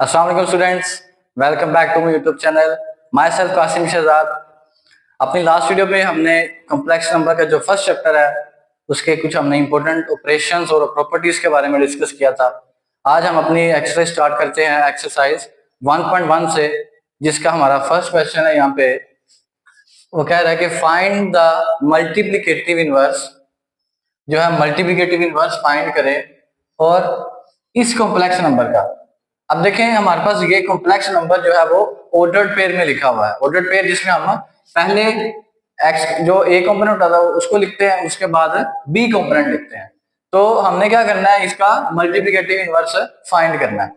अस्सलाम वालेकुम students, welcome back to my YouTube channel. Myself Qasim Shahzad. अपनी लास्ट वीडियो में हमने कॉम्प्लेक्स नंबर का जो फर्स्ट चैप्टर है उसके कुछ हमने इंपॉर्टेंट ऑपरेशंस और प्रॉपर्टीज के बारे में डिस्कस किया था। आज हम अपनी एक्सरसाइज स्टार्ट करते हैं एक्सरसाइज 1.1 से, जिसका हमारा फर्स्ट क्वेश्चन है। यहाँ पे वो कह रहा है कि फाइंड द मल्टीप्लिकेटिव इनवर्स, जो है मल्टीप्लिकेटिव इनवर्स फाइंड करें और इस कॉम्प्लेक्स नंबर का। अब देखें हमारे पास ये कॉम्प्लेक्स नंबर जो है वो ऑर्डर्ड पेयर में लिखा हुआ है। ऑर्डर्ड पेयर जिसमें हम पहले एक्स जो ए कंपोनेंट होता है उसको लिखते हैं, उसके बाद बी कंपोनेंट लिखते हैं। तो हमने क्या करना है, इसका मल्टीप्लिकेटिव इनवर्स फाइंड करना है।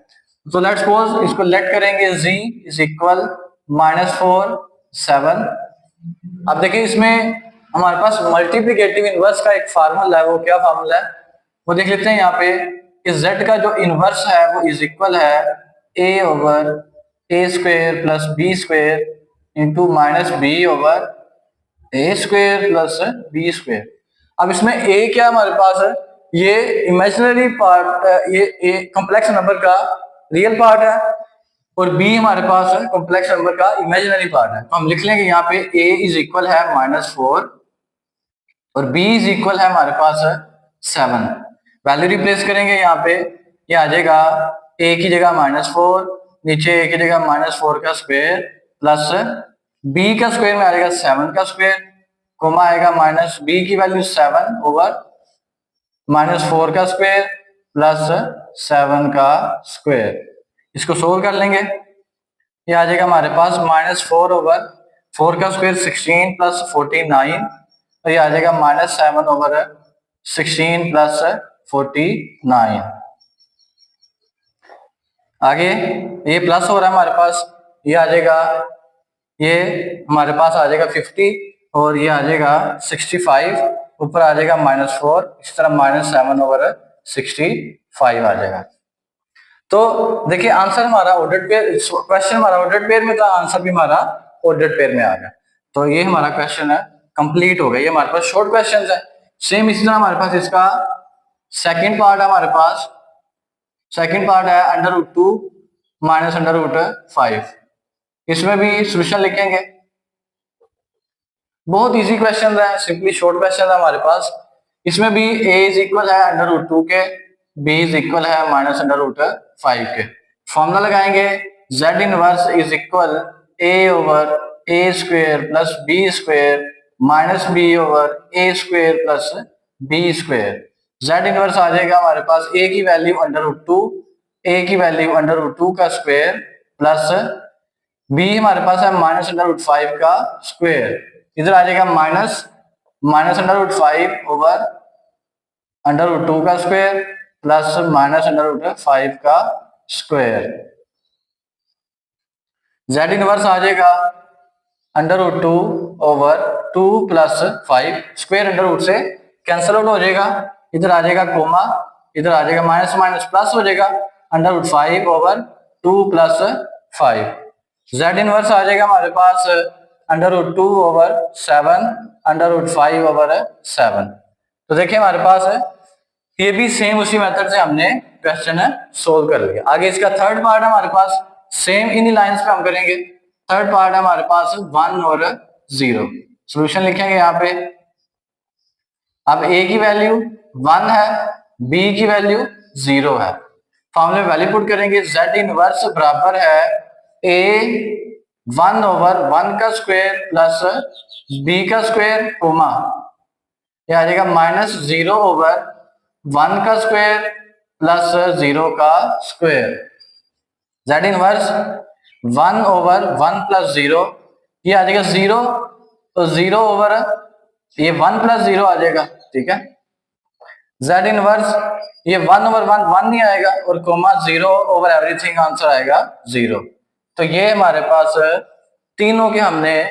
तो लेट्स सपोज इसको लेट करेंगे z इज इक्वल -4 7। अब देखिए इसमें हमारे पास मल्टीप्लिकेटिव इनवर्स का एक फार्मूला है। वो क्या फार्मूला है वो देख लेते हैं। यहाँ पे इस z का जो इनवर्स है वो इज इक्वल है a over a square plus b square into minus b over a square plus b square. अब इसमें a क्या हमारे पास है, ये इमेजिनरी पार्ट, ये कॉम्प्लेक्स नंबर का रियल पार्ट है, और b हमारे पास है कॉम्प्लेक्स नंबर का इमेजिनरी पार्ट है। तो हम लिख लेंगे यहाँ पे a इज इक्वल है -4 और b इज इक्वल है हमारे पास 7। वैल्यू रिप्लेस करेंगे यहाँ पे, ये आ जाएगा a की जगह -4, नीचे a की जगह -4 का स्क्वायर प्लस b का स्क्वायर में आ जाएगा 7 का स्क्वायर, कोमा आएगा माइनस b की वैल्यू 7 ओवर -4 का स्क्वायर प्लस 7 का स्क्वायर। इसको सोल्व कर लेंगे, ये आ जाएगा हमारे पास -4 ओवर 4 का स्क्वायर 16 प्लस 49, तो ये आ जाएगा -7 ओवर 16 प्लस 49। आगे ये प्लस हो रहा है हमारे पास, ये आ जाएगा, ये हमारे पास आ जाएगा 50 और ये आ जाएगा 65, ऊपर आ जाएगा -4, इस तरह -7 ओवर 65 आ जाएगा। तो देखिए आंसर हमारा ऑर्डर्ड पेयर, क्वेश्चन हमारा ऑर्डर्ड पेयर में था, आंसर भी हमारा ऑर्डर्ड पेयर में आ गया। तो ये हमारा क्वेश्चन है कंप्लीट हो गया। ये हमारे पास शॉर्ट क्वेश्चन है। सेम इसी तरह हमारे पास इसका सेकंड पार्ट है, हमारे पास सेकंड पार्ट है √2 माइनस √5। इसमें भी सोल्यूशन लिखेंगे। बहुत इजी क्वेश्चन है, सिंपली शॉर्ट क्वेश्चन है हमारे पास। इसमें भी a इज इक्वल है √2 के, b इज इक्वल है -√5 के। फॉर्मूला लगाएंगे, z inverse is equal a over a square plus b square minus b over a square plus b square. z inverse आ जाएगा हमारे पास a की वैल्यू √2, a की वैल्यू √2 का स्क्वायर प्लस b हमारे पास है -√5 का स्क्वायर। इधर आ जाएगा -√5 ओवर √2 का स्क्वायर प्लस -√5 का स्क्वायर। z इनवर्स आ जाएगा √2 ओवर 2 प्लस 5, स्क्वायर √ से कैंसिल आउट हो जाएगा, इधर आ जाएगा कोमा, इधर आ जाएगा माइनस माइनस प्लस हो जाएगा √5 ओवर 2 प्लस 5। z इनवर्स आ जाएगा हमारे पास √2 ओवर 7 √5 ओवर 7। तो देखिए हमारे पास है, ये भी सेम उसी मेथड से हमने क्वेश्चन है सोल्व कर लिया। आगे इसका थर्ड पार्ट है हमारे पास, सेम इन्हीं लाइंस पे हम करेंगे। थर्ड पार्ट है हमारे पास 1 और 0। सॉल्यूशन लिखेंगे यहाँ पे। अब a की वैल्यू 1 है, b की वैल्यू 0 है। फॉर्मूले में वैल्यू पुट करेंगे, z इनवर्स बराबर है a 1 ओवर 1 का स्क्वायर प्लस b का स्क्वायर कोमा, ये आ जाएगा -0 ओवर 1 का स्क्वायर प्लस 0 का square. z inverse 1 over 1 plus 0, ये आ जाएगा 0, तो 0 ओवर ये 1 प्लस 0 आ जाएगा, ठीक है। z इनवर्स ये 1 ओवर 1 1 नहीं आएगा, और कोमा 0 ओवर एवरीथिंग, आंसर आएगा 0। तो ये हमारे पास तीनों के हमने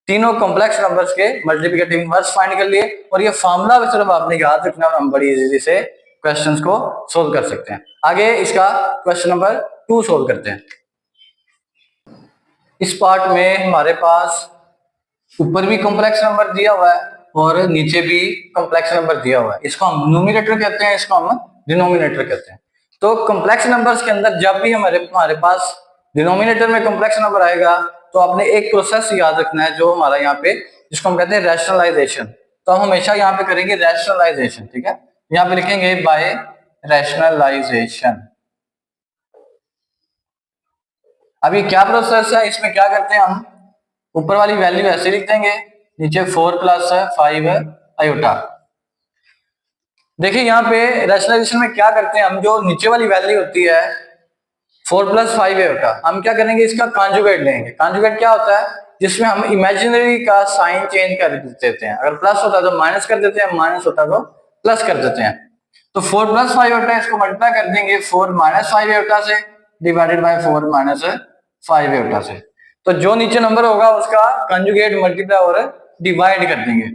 तीनों कॉम्प्लेक्स नंबर्स के मल्टीप्लिकेटिव इनवर्स फाइंड कर लिए, और ये फार्मूला भी सिर्फ आपने याद रखना, हम बड़ी इजी से क्वेश्चंस को सोल्व कर सकते हैं। आगे इसका क्वेश्चन नंबर 2 सोल्व करते हैं। इस पार्ट में हमारे पास ऊपर भी कॉम्प्लेक्स नंबर दिया हुआ है और नीचे भी कॉम्प्लेक्स नंबर दिया हुआ है। इसको हम न्यूमरेटर कहते हैं, इसको हम डिनोमिनेटर कहते हैं। तो कॉम्प्लेक्स नंबर्स के अंदर जब भी हमारे पास डिनोमिनेटर में कॉम्प्लेक्स नंबर आएगा तो आपने एक प्रोसेस याद रखना है जो हमारा यहाँ पे, जिसको हम कहते हैं रैशनलाइजेशन। तो हम हमेशा यहाँ पे करेंगे रैशनलाइजेशन, ठीक है। यहाँ पे लिखेंगे बाय रैशनलाइजेशन। अब ये क्या प्रोसेस है, इसमें क्या करते हैं हम, ऊपर वाली वैल्यू ऐसे लिख देंगे, नीचे 4 प्लस 5 आयोटा। देखिए यहाँ पे रैशनलाइजेशन में क्या करते हैं हम, जो नीचे वाली वैल्यू होती है 4 प्लस 5 आयोटा, हम क्या करेंगे, इसका कॉन्जुगेट लेंगे। कॉन्जुगेट क्या होता है, जिसमें हम इमेजिनरी का साइन चेंज कर देते हैं। अगर प्लस होता है तो माइनस कर देते हैं, माइनस होता है तो प्लस कर देते हैं। तो 4 प्लस 5 आयोटा, इसको मल्टीप्लाई कर देंगे 4 माइनस 5 आयोटा से, डिवाइडेड बाय 4 माइनस 5 आयोटा से। तो जो नीचे नंबर होगा उसका कंजुगेट मल्टीप्लाई और डिवाइड कर देंगे।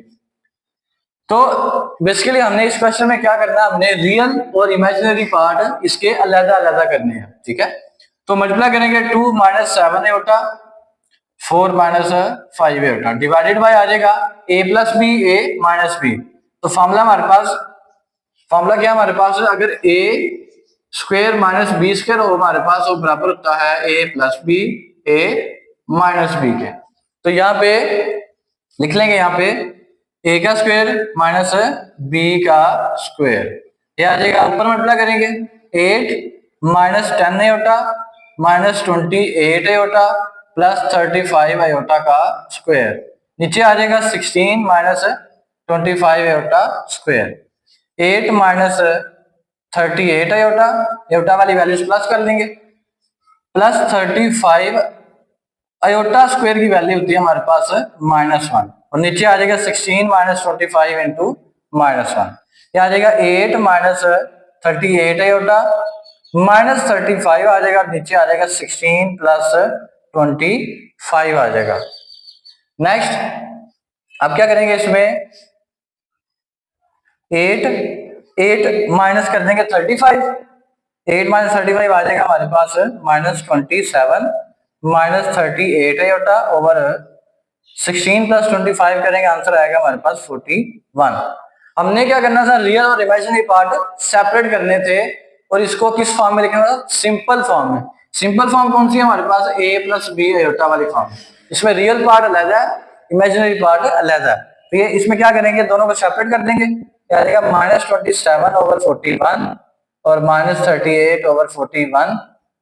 तो बेसिकली हमने इस क्वेश्चन में क्या करना है, हमने रियल और इमेजिनरी पार्ट इसके अलग अलग करने हैं, ठीक है। तो मल्टीप्लाई करेंगे 2 minus 7 iota 4 minus 5 iota, divided by आ जाएगा a plus B A minus B. तो फॉर्मूला हमारे पास, फॉर्मूला क्या हमारे पास है, अगर a square minus B square हो हमारे पास, वो बराबर होता है a plus B A minus B के। तो यहाँ पे लिख लेंगे, यहाँ पे a का स्क्वायर माइनस b का स्क्वायर, ये आ जाएगा। ऊपर मल्टीप्लाई करेंगे 8 minus 10 iota minus 28 iota plus 35 iota का स्क्वायर, नीचे आ जाएगा 16 minus 25 iota square. 8 minus 38 iota, iota वाली वैल्यूज प्लस कर देंगे, प्लस 35 आयोटा स्क्वायर की वैल्यू होती है हमारे पास -1, और नीचे आ जाएगा 16 माइनस 25 इंटू -1, ये आ जाएगा 8 माइनस 38 आयोटा माइनस 35 आ जाएगा, नीचे आ जाएगा 16 प्लस 25 आ जाएगा। नेक्स्ट अब क्या करेंगे, इसमें 8 माइनस कर देंगे 35, 8 माइनस 35 आ जाएगा हमारे पास -27 माइनस 38 आयोटा ओवर 16 प्लस 25 करेंगे, आंसर आएगा हमारे पास 41। हमने क्या करना था, रियल और इमेजिनरी पार्ट सेपरेट करने थे और इसको किस फॉर्म में लिखना था, सिंपल फॉर्म में। सिंपल फॉर्म कौन सी है हमारे पास, a प्लस बी आयोटा वाली फॉर्म। इसमें रियल पार्ट अलग है, इमेजिनरी पार्ट अलग है। तो ये इसमें क्या करेंगे, दोनों को सेपरेट कर देंगे, आ जाएगा -27 ओवर 41 और -38 ओवर 41,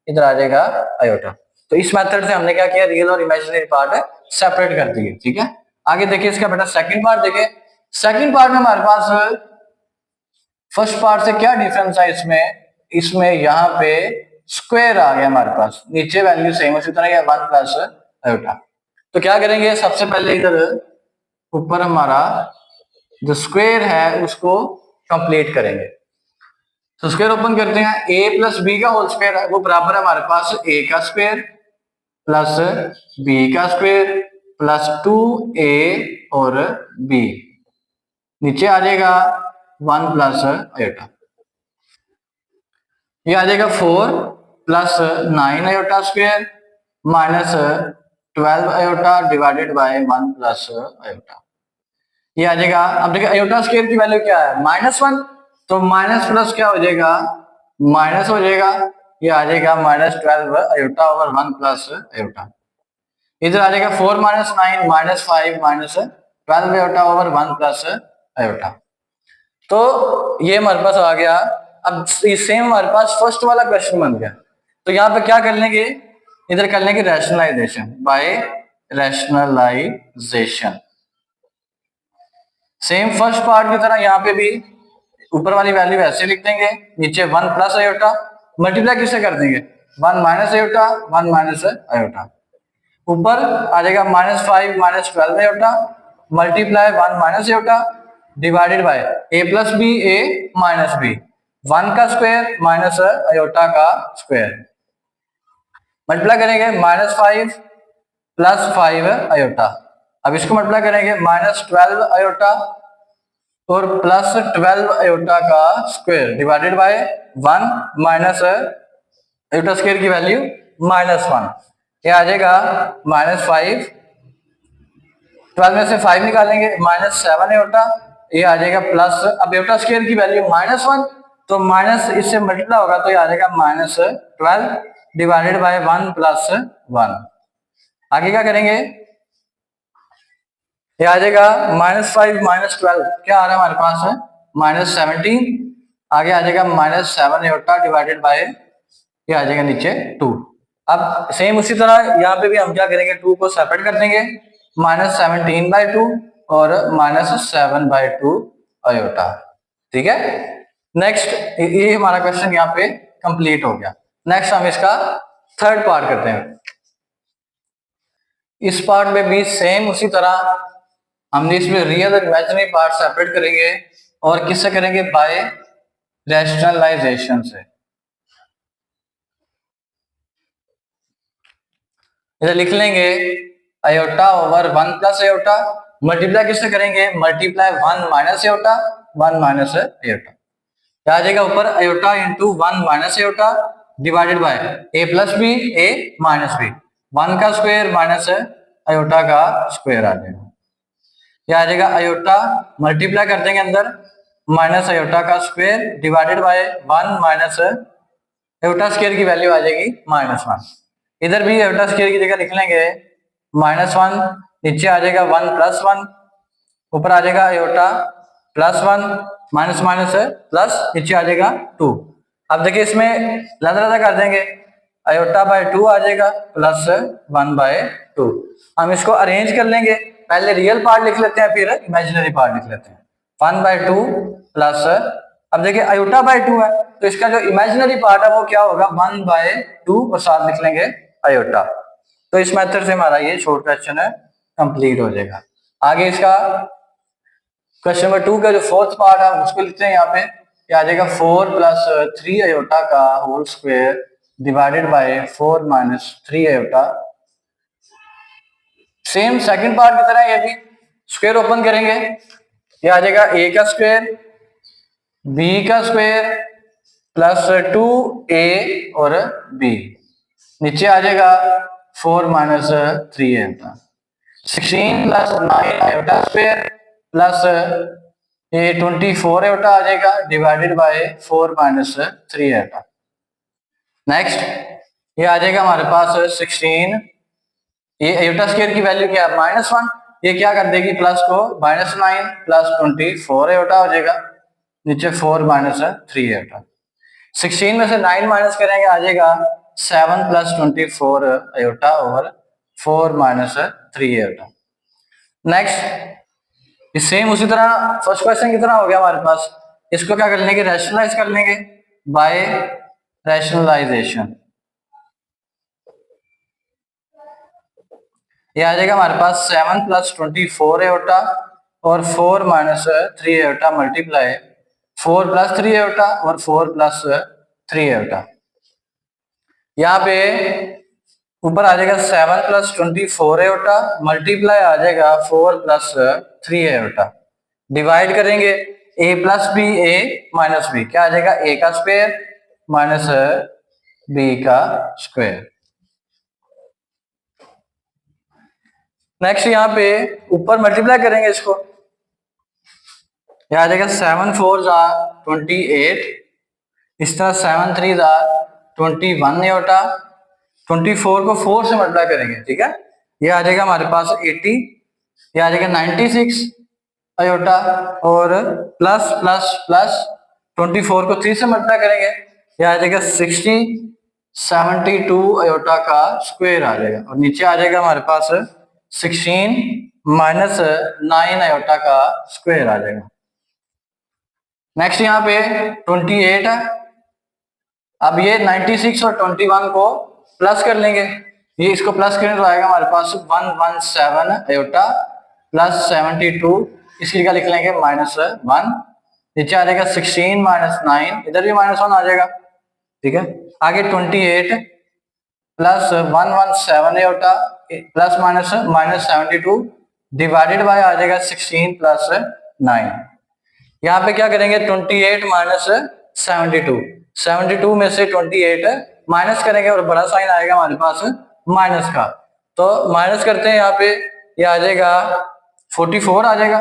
इधर आ जाएगा आयोटा। तो इस मेथड से हमने क्या किया, रियल और इमेजिनरी पार्ट सेपरेट कर दिए, ठीक है। आगे देखिए इसका बेटा सेकंड पार्ट देखिए। सेकंड पार्ट में हमारे पास फर्स्ट पार्ट से क्या डिफरेंस है, इसमें यहाँ पे स्क्वायर आ गया हमारे पास, नीचे वैल्यू सेम उसी तरह 1 प्लस आयोटा। तो क्या करेंगे, सबसे पहले इधर ऊपर हमारा जो स्क्वायर है उसको कंप्लीट करेंगे। तो स्क्वायर ओपन करते हैं, a प्लस बी का होल स्क्वायर है वो बराबर है हमारे पास a का स्क्वायर प्लस b का स्क्वायर प्लस 2a और b, नीचे आ जाएगा 1 प्लस आयोटा, ये आ जाएगा 4 plus 9 iota square minus 12 iota divided bye 1 plus iota, ये आ जाएगा। अब देखिए आयोटा स्क्वायर की वैल्यू क्या है, -1, तो माइनस प्लस क्या हो जाएगा, माइनस हो जाएगा, ये आ जाएगा -12 आयोटा ओवर 1 प्लस आयोटा, इधर आ जाएगा 4 minus 9 minus 5 minus 12 iota over 1 plus iota. तो ये हमारे पास आ गया। अब सेम हमारे पास फर्स्ट वाला क्वेश्चन बन गया, तो यहाँ पे क्या कर लेंगे, इधर कर लेंगे rationalisation, by rationalisation. Same first part की तरह यहाँ पे भी ऊपर वाली वैल्यू ऐसे लिख देंगे, नीचे 1 प्लस आयोटा, मल्टीप्लाई किससे कर देंगे, 1 माइनस आयोटा 1 माइनस आयोटा, ऊपर आ जाएगा -5 minus 12 iota multiply 1 minus iota divided by a plus B A minus b, 1 का स्क्वायर माइनस आयोटा का स्क्वायर, मल्टीप्लाई करेंगे -5 प्लस 5 आयोटा। अब इसको मल्टीप्लाई करेंगे -12 आयोटा और प्लस 12 आयोटा का square divided bye 1 minus iota square की वैल्यू -1, ये आ जाएगा -5, 12 में से 5 निकालेंगे -7 आयोटा, ये आ जाएगा प्लस, अब आयोटा स्क्वायर की वैल्यू -1, तो माइनस इससे मल्टीप्लाई होगा तो ये आ जाएगा -12 डिवाइडेड बाय 1 + 1। आगे क्या करेंगे, ये आ जाएगा -5 -12 क्या आ रहा है हमारे पास है -17। आगे आ जाएगा -7 आयोटा डिवाइडेड बाय ये आ जाएगा नीचे 2। अब सेम उसी तरह यहाँ पे भी हम क्या करेंगे, 2 को सेपरेट कर देंगे, -17/2 और -7/2 आयोटा। ठीक है, नेक्स्ट ये हमारा क्वेश्चन यहाँ पे कंप्लीट हो गया। नेक्स्ट हम इसका थर्ड पार्ट करते हैं। इस पार्ट में भी सेम उसी तरह हमने इसमें रियल और इमेजिनरी पार्ट सेपरेट करेंगे और किससे करेंगे, बाय रैशनलाइजेशन से। इधर लिख लेंगे आयोटा ओवर 1 + आयोटा, मल्टीप्लाई किससे करेंगे, मल्टीप्लाई 1 - आयोटा 1 - आयोटा, क्या आ जाएगा ऊपर iota into 1 - iota divided by a + b a - b, 1 का स्क्वायर माइनस आयोटा का स्क्वायर आ जाएगा। क्या आ जाएगा, आयोटा मल्टीप्लाई कर देंगे अंदर माइनस आयोटा का square divided bye 1 minus iota square की वैल्यू आ जाएगी -1। इधर भी आयोटा स्क्वायर की जगह लिख लेंगे -1, नीचे आ जाएगा 1 + 1, ऊपर आ जाएगा आयोटा +1 माइनस माइनस प्लस, नीचे आ जाएगा 2। अब देखिए इसमें लदा कर देंगे, आयोटा बाय 2 आ जाएगा +1/2। हम इसको अरेंज कर लेंगे, पहले रियल पार्ट लिख लेते हैं फिर इमेजिनरी पार्ट लिख लेते हैं। 1/2 प्लस, अब देखिए आयोटा बाय 2 है तो इसका जो इमेजिनरी पार्ट है वो क्या होगा 1/2 और साथ लिख लेंगे आयोटा। तो इस मेथड से हमारा ये शॉर्ट क्वेश्चन है कंप्लीट हो जाएगा। आगे इसका क्वेश्चन नंबर 2 का जो फोर्थ पार्ट है उसको लिखते हैं यहाँ पे, क्या आ जाएगा 4 + 3 आयोटा का whole square divided by 4 - 3 iota. Same second part की तरह ये भी स्क्वायर ओपन करेंगे, ये आ जाएगा a का स्क्वायर b का स्क्वायर +2a और b, नीचे आ जाएगा 4 - 3 आयोटा। 16 + 9 आयोटा स्क्वायर प्लस ये 24 आयोटा आ जाएगा डिवाइडेड बाय 4 - 3 आयोटा। नेक्स्ट ये आ जाएगा हमारे पास 16, ये आयोटा स्क्वायर की वैल्यू क्या है -1, ये क्या कर देगी प्लस को -9 + 24 आयोटा हो जाएगा, नीचे 4 - 3 आयोटा। 16 में से 9 माइनस करेंगे आ जाएगा 7 + 24 iota over 4 - 3 iota. Next same उसी तरह फर्स्ट क्वेश्चन की तरह हो गया हमारे पास, इसको क्या कर लेंगे, रैशनलाइज कर लेंगे बाय रैशनलाइजेशन। ये आ जाएगा हमारे पास 7 + 24 आयोटा और 4 - 3 आयोटा मल्टीप्लाई 4 + 3 आयोटा और 4 + 3 आयोटा। यहाँ पे ऊपर आ जाएगा 7 + 24 आयोटा मल्टीप्लाई आ जाएगा 4 + 3 आयोटा, डिवाइड करेंगे a + b a - b, क्या आ जाएगा a का स्क्वायर माइनस b का स्क्वायर। नेक्स्ट यहाँ पे ऊपर मल्टीप्लाई करेंगे इसको, यह आ जाएगा 7 4 = 28, इस तरह 7 3 = 21 आयोटा, 24 को 4 से मल्टीप्लाई करेंगे, ठीक है, ये आ जाएगा हमारे पास 80, ये आ जाएगा 96 आयोटा और प्लस प्लस प्लस 24 को 3 से मल्टीप्लाई करेंगे, ये आ जाएगा 60 72 आयोटा का स्क्वायर आ जाएगा और नीचे आ जाएगा हमारे पास 16 - 9 आयोटा का स्क्वायर आ जाएगा। नेक्स्ट यहाँ पे 28 है, अब ये 96 और 21 को प्लस कर लेंगे, ये इसको प्लस करें तो आएगा हमारे पास 117 आयोटा प्लस 72, इसकी जगह लिख लेंगे -1, नीचे आ जाएगा 16 - 9, इधर भी -1 आ जाएगा, ठीक है। आगे 28 plus 117 iota plus minus -72 divided by आ जाएगा 16 + 9। यहाँ पे क्या करेंगे 28 - 72 में से 28 माइनस करेंगे और बड़ा साइन आएगा हमारे पास माइनस का, तो माइनस करते हैं यहाँ पे, ये आ जाएगा 44 आ जाएगा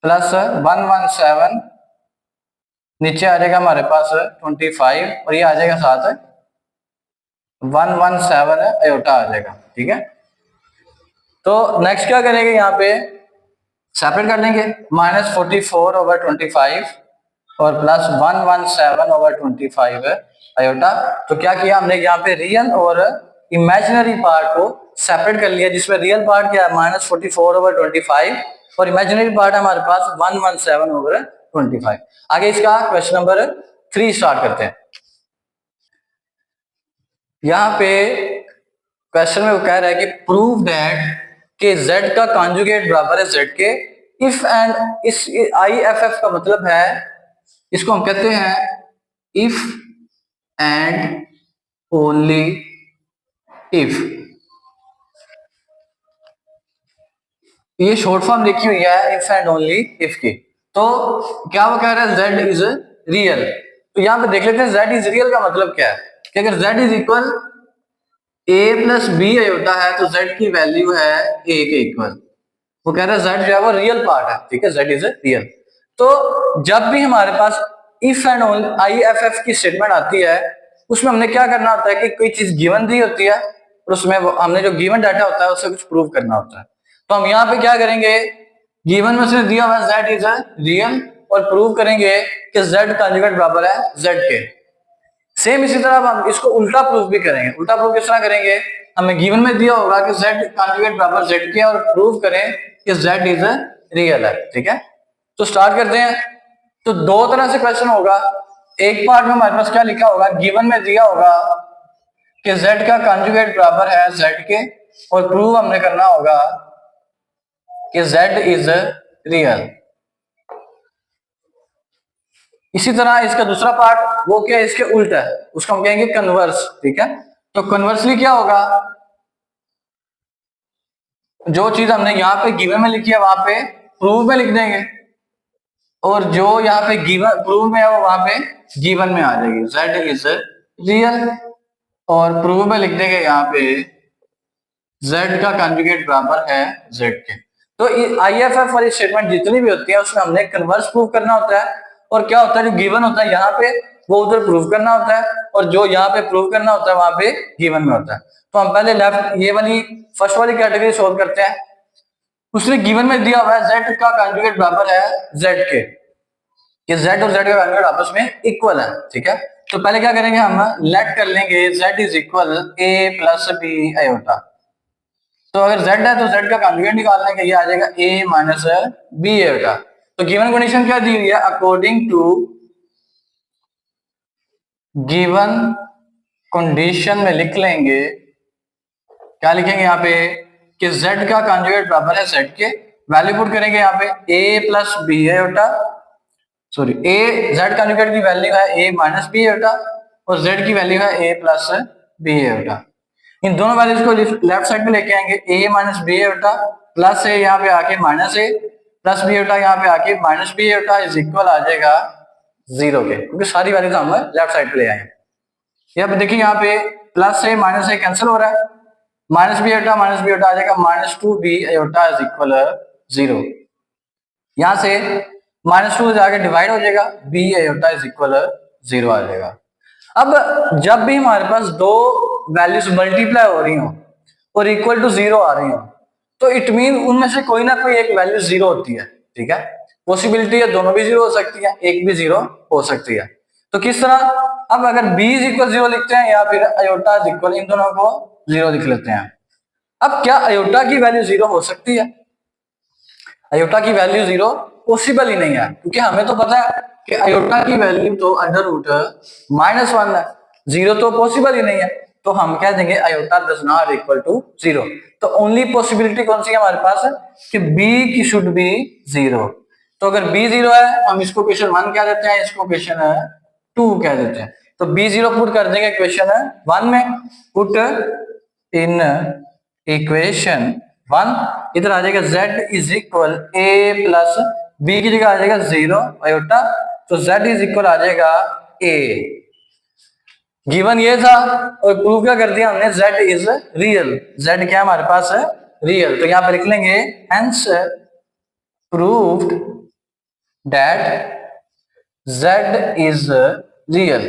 प्लस 117 नीचे आ जाएगा हमारे पास 25 और ये आ जाएगा साथ 117 आयोटा आ जाएगा। ठीक है, तो नेक्स्ट क्या करेंगे, यहाँ पे सेपरेट कर लेंगे -44/25 और प्लस 117/25 है आयोटा। तो क्या किया हमने, यहाँ पे रियल और इमेजिनरी पार्ट को सेपरेट कर लिया, जिसमें रियल पार्ट क्या है -44/25 और इमेजिनरी पार्ट हमारे पास 117/25। आगे इसका क्वेश्चन नंबर 3 स्टार्ट करते हैं। यहाँ पे क्वेश्चन में वो कह रहा है कि प्रूव दैट कि z का कॉन्जुगेट बराबर है z के इफ एंड, इस IFF का मतलब है, इसको हम कहते हैं इफ एंड ओनली इफ। ये शॉर्ट फॉर्म लिखी हुई है इफ एंड ओनली इफ की। तो क्या वो कह रहा है z इज रियल। तो यहां पे देख लेते हैं z इज रियल का मतलब क्या है कि अगर z is equal a plus B iota है तो z की वैल्यू है a के इक्वल। वो कह रहा है z जो है वो रियल पार्ट है। ठीक है, z इज रियल। तो जब भी हमारे पास इफ एंड ओनली IFF की स्टेटमेंट आती है, उसमें हमने क्या करना होता है कि कोई चीज गिवन दी होती है और उसमें हमने जो गिवन डाटा होता है उससे कुछ प्रूव करना होता है। तो हम यहाँ पे क्या करेंगे, गिवन में उसने दिया हुआ है z इज रियल और प्रूव करेंगे कि z कॉन्जुगेट बराबर है z के। सेम इसी तरह हम इसको उल्टा प्रूफ भी करेंगे। उल्टा प्रूफ किस तरह करेंगे, हमें गिवन में दिया होगा कि z कॉन्जुगेट बराबर z के और प्रूव करें कि z इज रियल है। ठीक है, तो स्टार्ट करते हैं। तो दो तरह से क्वेश्चन होगा। एक पार्ट में हमारे पास क्या लिखा होगा, गिवन में दिया होगा कि z का कॉन्जुगेट बराबर है z के और प्रूव हमने करना होगा कि z इज रियल। इसी तरह इसका दूसरा पार्ट वो क्या है, इसके उल्टा है, उसको हम कहेंगे कन्वर्स। ठीक है, तो कन्वर्सली क्या होगा, जो चीज हमने यहाँ पे गिवन में लिखी है वहां पे प्रूव में लिख देंगे और जो यहाँ पे गिवन प्रूव में है वो वहां पे गिवन में आ जाएगी z इज रियल और प्रूव में लिख देंगे यहाँ पे z का कॉन्जुगेट बराबर है z के। तो IFF वाली स्टेटमेंट जितनी भी होती है उसमें हमने कन्वर्स प्रूव करना होता है और क्या होता है जो गिवन होता है यहाँ पे वो उधर प्रूव करना होता है और जो यहाँ पे प्रूव करना होता है वहां पे गिवन में होता है। तो हम पहले लेफ्ट ये वाली फर्स्ट वाली कैटेगरी सोल्व करते हैं। उसने गिवन में दिया हुआ है z का कॉन्जुगेट बराबर है z के, कि z और z का कॉन्जुगेट आपस में इक्वल है। ठीक है, तो पहले क्या करेंगे, हम लेट कर लेंगे z is equal a plus B iota. तो अगर z है तो z का कॉन्जुगेट निकालने के लिए आ जाएगा a माइनस बी आयोटा। तो गिवन कंडीशन क्या दी हुई है, अकॉर्डिंग टू गिवन कंडीशन में लिख लेंगे, क्या लिखेंगे यहाँ पे कि z का कॉन्जुगेट बराबर है z के, वैल्यू पुट करेंगे यहाँ पे a plus B iota, sorry a z conjugate की वैल्यू है a माइनस बी आयोटा और z की वैल्यू है a प्लस बी आयोटा। इन दोनों वैल्यूज को लेफ्ट साइड पे लेके आएंगे, a minus B iota plus a यहाँ पे आके minus a plus B iota यहाँ पे आके minus B iota is equal आ जाएगा 0 के, क्योंकि सारी वैल्यूज हम लेफ्ट साइड पे ले आए। यहाँ पे देखिए यहाँ पे plus a minus a cancel हो रहा है, माइनस बी आयोटा आ जाएगा -2b आयोटा इज इक्वल 0। यहाँ से -2 जाके डिवाइड हो जाएगा, b आयोटा इज इक्वल 0 आ जाएगा। अब जब भी हमारे पास दो वैल्यूज मल्टीप्लाई हो रही हो और इक्वल टू 0 आ रही हो तो इट मीन उनमें से कोई ना कोई एक वैल्यू 0 होती है। ठीक है, पॉसिबिलिटी है दोनों भी 0 हो सकती है, एक भी 0 हो सकती है। तो किस तरह, अब अगर b इज इक्वल 0 लिखते हैं या फिर आयोटा इज इक्वल, इन दोनों को 0 लिख लेते हैं। अब क्या आयोटा की वैल्यू 0 हो सकती है, आयोटा की वैल्यू 0 पॉसिबल ही नहीं है, क्योंकि हमें तो पता है कि आयोटा की वैल्यू तो √-1 है, 0 तो पॉसिबल ही नहीं है। तो हम कह देंगे iota does not equal to 0। तो ओनली पॉसिबिलिटी कौन सी है हमारे पास कि b की शुड बी 0। तो अगर b 0 है हम इसको क्वेश्चन 1 कह देते हैं, इसको क्वेश्चन 2 कह देते हैं। तो b 0 पुट कर देंगे क्वेश्चन 1 में, पुट इन इक्वेशन 1, इधर आ जाएगा z is equal a plus b की जगह आ जाएगा 0 आयोटा, तो z इज इक्वल आ जाएगा a। गिवन ये था और प्रूव क्या कर दिया हमने, z इज रियल, z क्या हमारे पास है रियल। तो यहां पर लिख लेंगे hence proved that z is real.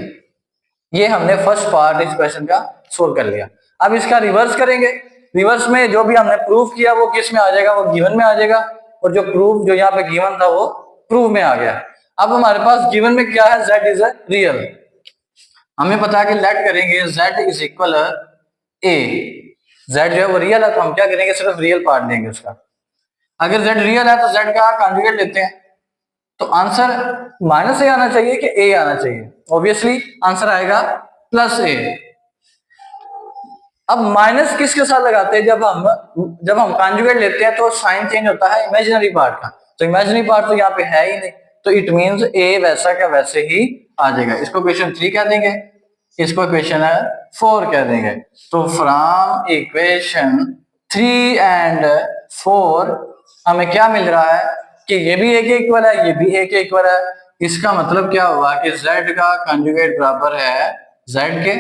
ये हमने फर्स्ट पार्ट इस क्वेश्चन का सोल्व कर लिया। अब इसका रिवर्स करेंगे। रिवर्स में जो भी हमने प्रूफ किया वो किस में आ जाएगा, वो गिवन में आ जाएगा, और जो प्रूफ जो यहाँ पे गिवन था वो प्रूफ में आ गया। अब हमारे पास गिवन में क्या है, z इज रियल। हमें पता है कि लेट करेंगे z is equal a, z जो है वो रियल है, तो हम क्या करेंगे, सिर्फ रियल पार्ट लेंगे उसका। अगर z रियल है तो z का कॉन्जुगेट लेते हैं, तो आंसर माइनस ए आना चाहिए कि ए आना चाहिए, ऑब्वियसली आंसर आएगा प्लस ए। अब माइनस किसके साथ लगाते हैं, जब हम कॉन्जुगेट लेते हैं तो साइन चेंज होता है इमेजिनरी पार्ट का, तो इमेजिनरी पार्ट तो यहाँ पे है ही नहीं, तो इट मींस ए वैसा का वैसे ही आ जाएगा। इसको क्वेश्चन 3 कह देंगे, इसको क्वेश्चन 4 कह देंगे। तो फ्रॉम इक्वेशन 3 एंड 4 हमें क्या मिल रहा है कि ये भी ए के इक्वल है, ये भी ए के इक्वल है। इसका मतलब क्या हुआ कि z का कंजुगेट बराबर है z के,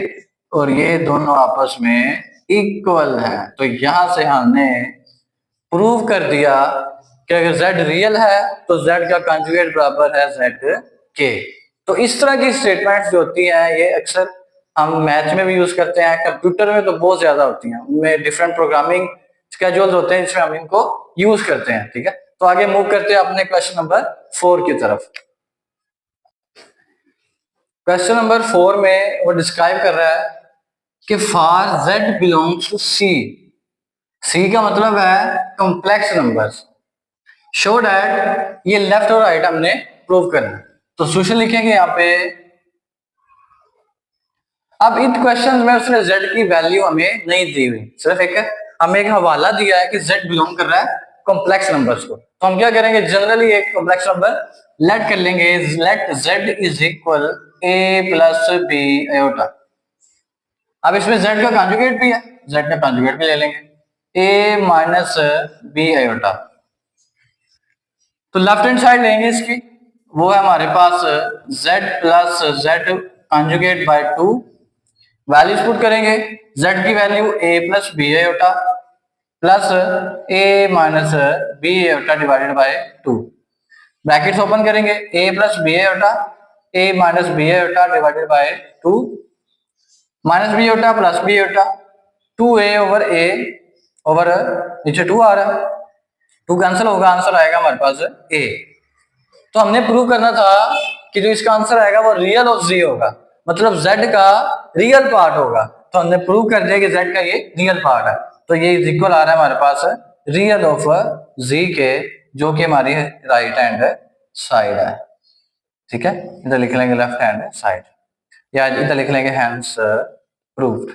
और ये दोनों आपस में इक्वल है। तो यहां से हमने प्रूव कर दिया कि अगर z रियल है तो z का कंजुगेट बराबर है z के। तो इस तरह की स्टेटमेंट्स जो होती हैं ये अक्सर हम मैथ में भी यूज करते हैं, कंप्यूटर में तो बहुत ज्यादा होती हैं, उनमें डिफरेंट प्रोग्रामिंग स्केड्यूल्स होते हैं जिसमें हम इनको यूज करते हैं। ठीक है, तो आगे मूव करते हैं अपने क्वेश्चन नंबर 4 की तरफ। क्वेश्चन नंबर 4 में वो डिस्क्राइब कर रहा है कि फॉर z बिलोंग्स टू सी का मतलब है कॉम्प्लेक्स नंबर्स, शो दैट, ये लेफ्ट और राइट हमने प्रूव करना। तो सोल्यूशन लिखेंगे यहाँ पे। अब इन क्वेश्चन में उसने z की वैल्यू हमें नहीं दी हुई, सिर्फ हमें एक हवाला दिया है कि z बिलोंग कर रहा है कॉम्प्लेक्स नंबर्स को। तो हम क्या करेंगे, जनरली एक कॉम्प्लेक्स नंबर लेट कर लेंगे, let z is equal a plus b iota. अब इसमें z का कॉन्जुगेट भी है, z का कॉन्जुगेट भी ले लेंगे a माइनस b आयोटा। तो लेफ्ट हैंड साइड लेंगे इसकी, वो है हमारे पास z plus z conjugate by 2, values put करेंगे, z की value a plus B iota plus a minus B iota divided by 2, brackets open करेंगे, a plus B iota a minus B iota divided by 2, minus B iota plus B iota, 2a over a over नीचे 2 आ रहा है, 2 cancel होगा, answer आएगा हमारे पास a। तो हमने प्रूव करना था कि जो इसका आंसर आएगा वो रियल ऑफ z होगा, मतलब z का रियल पार्ट होगा। तो हमने प्रूव कर दिया कि z का ये रियल पार्ट है, तो ये इज इक्वल आ रहा है हमारे पास रियल ऑफ z के, जो कि हमारी राइट हैंड साइड है। ठीक है, इधर लिख लेंगे लेफ्ट हैंड साइड, या इधर लिख लेंगे हैंड्स प्रूव्ड।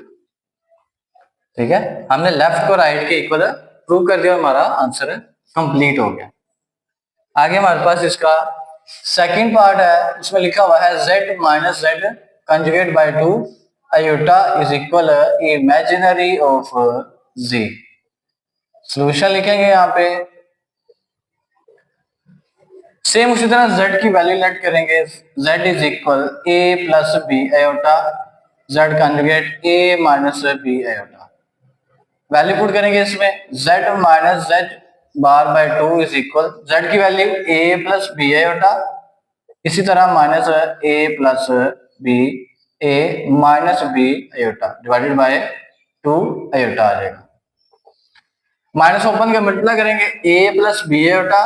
ठीक है, हमने लेफ्ट को राइट के इक्वल प्रूव कर दिया, हमारा आंसर कंप्लीट हो गया। आगे हमारे पास इसका सेकंड पार्ट है, इसमें लिखा हुआ है z minus z conjugate by 2 iota is equal imaginary of z। Solution लिखेंगे यहाँ पे, सेम उसी तरह z की वैल्यू लेट करेंगे, z is equal a plus B iota z conjugate a minus B iota, value put करेंगे इसमें, z minus z bar by 2 is equal, z की value a plus B iota, इसी तरह minus a plus b a minus B iota divided by 2 iota आ जाएगा। Minus open के multiply करेंगे, a plus B iota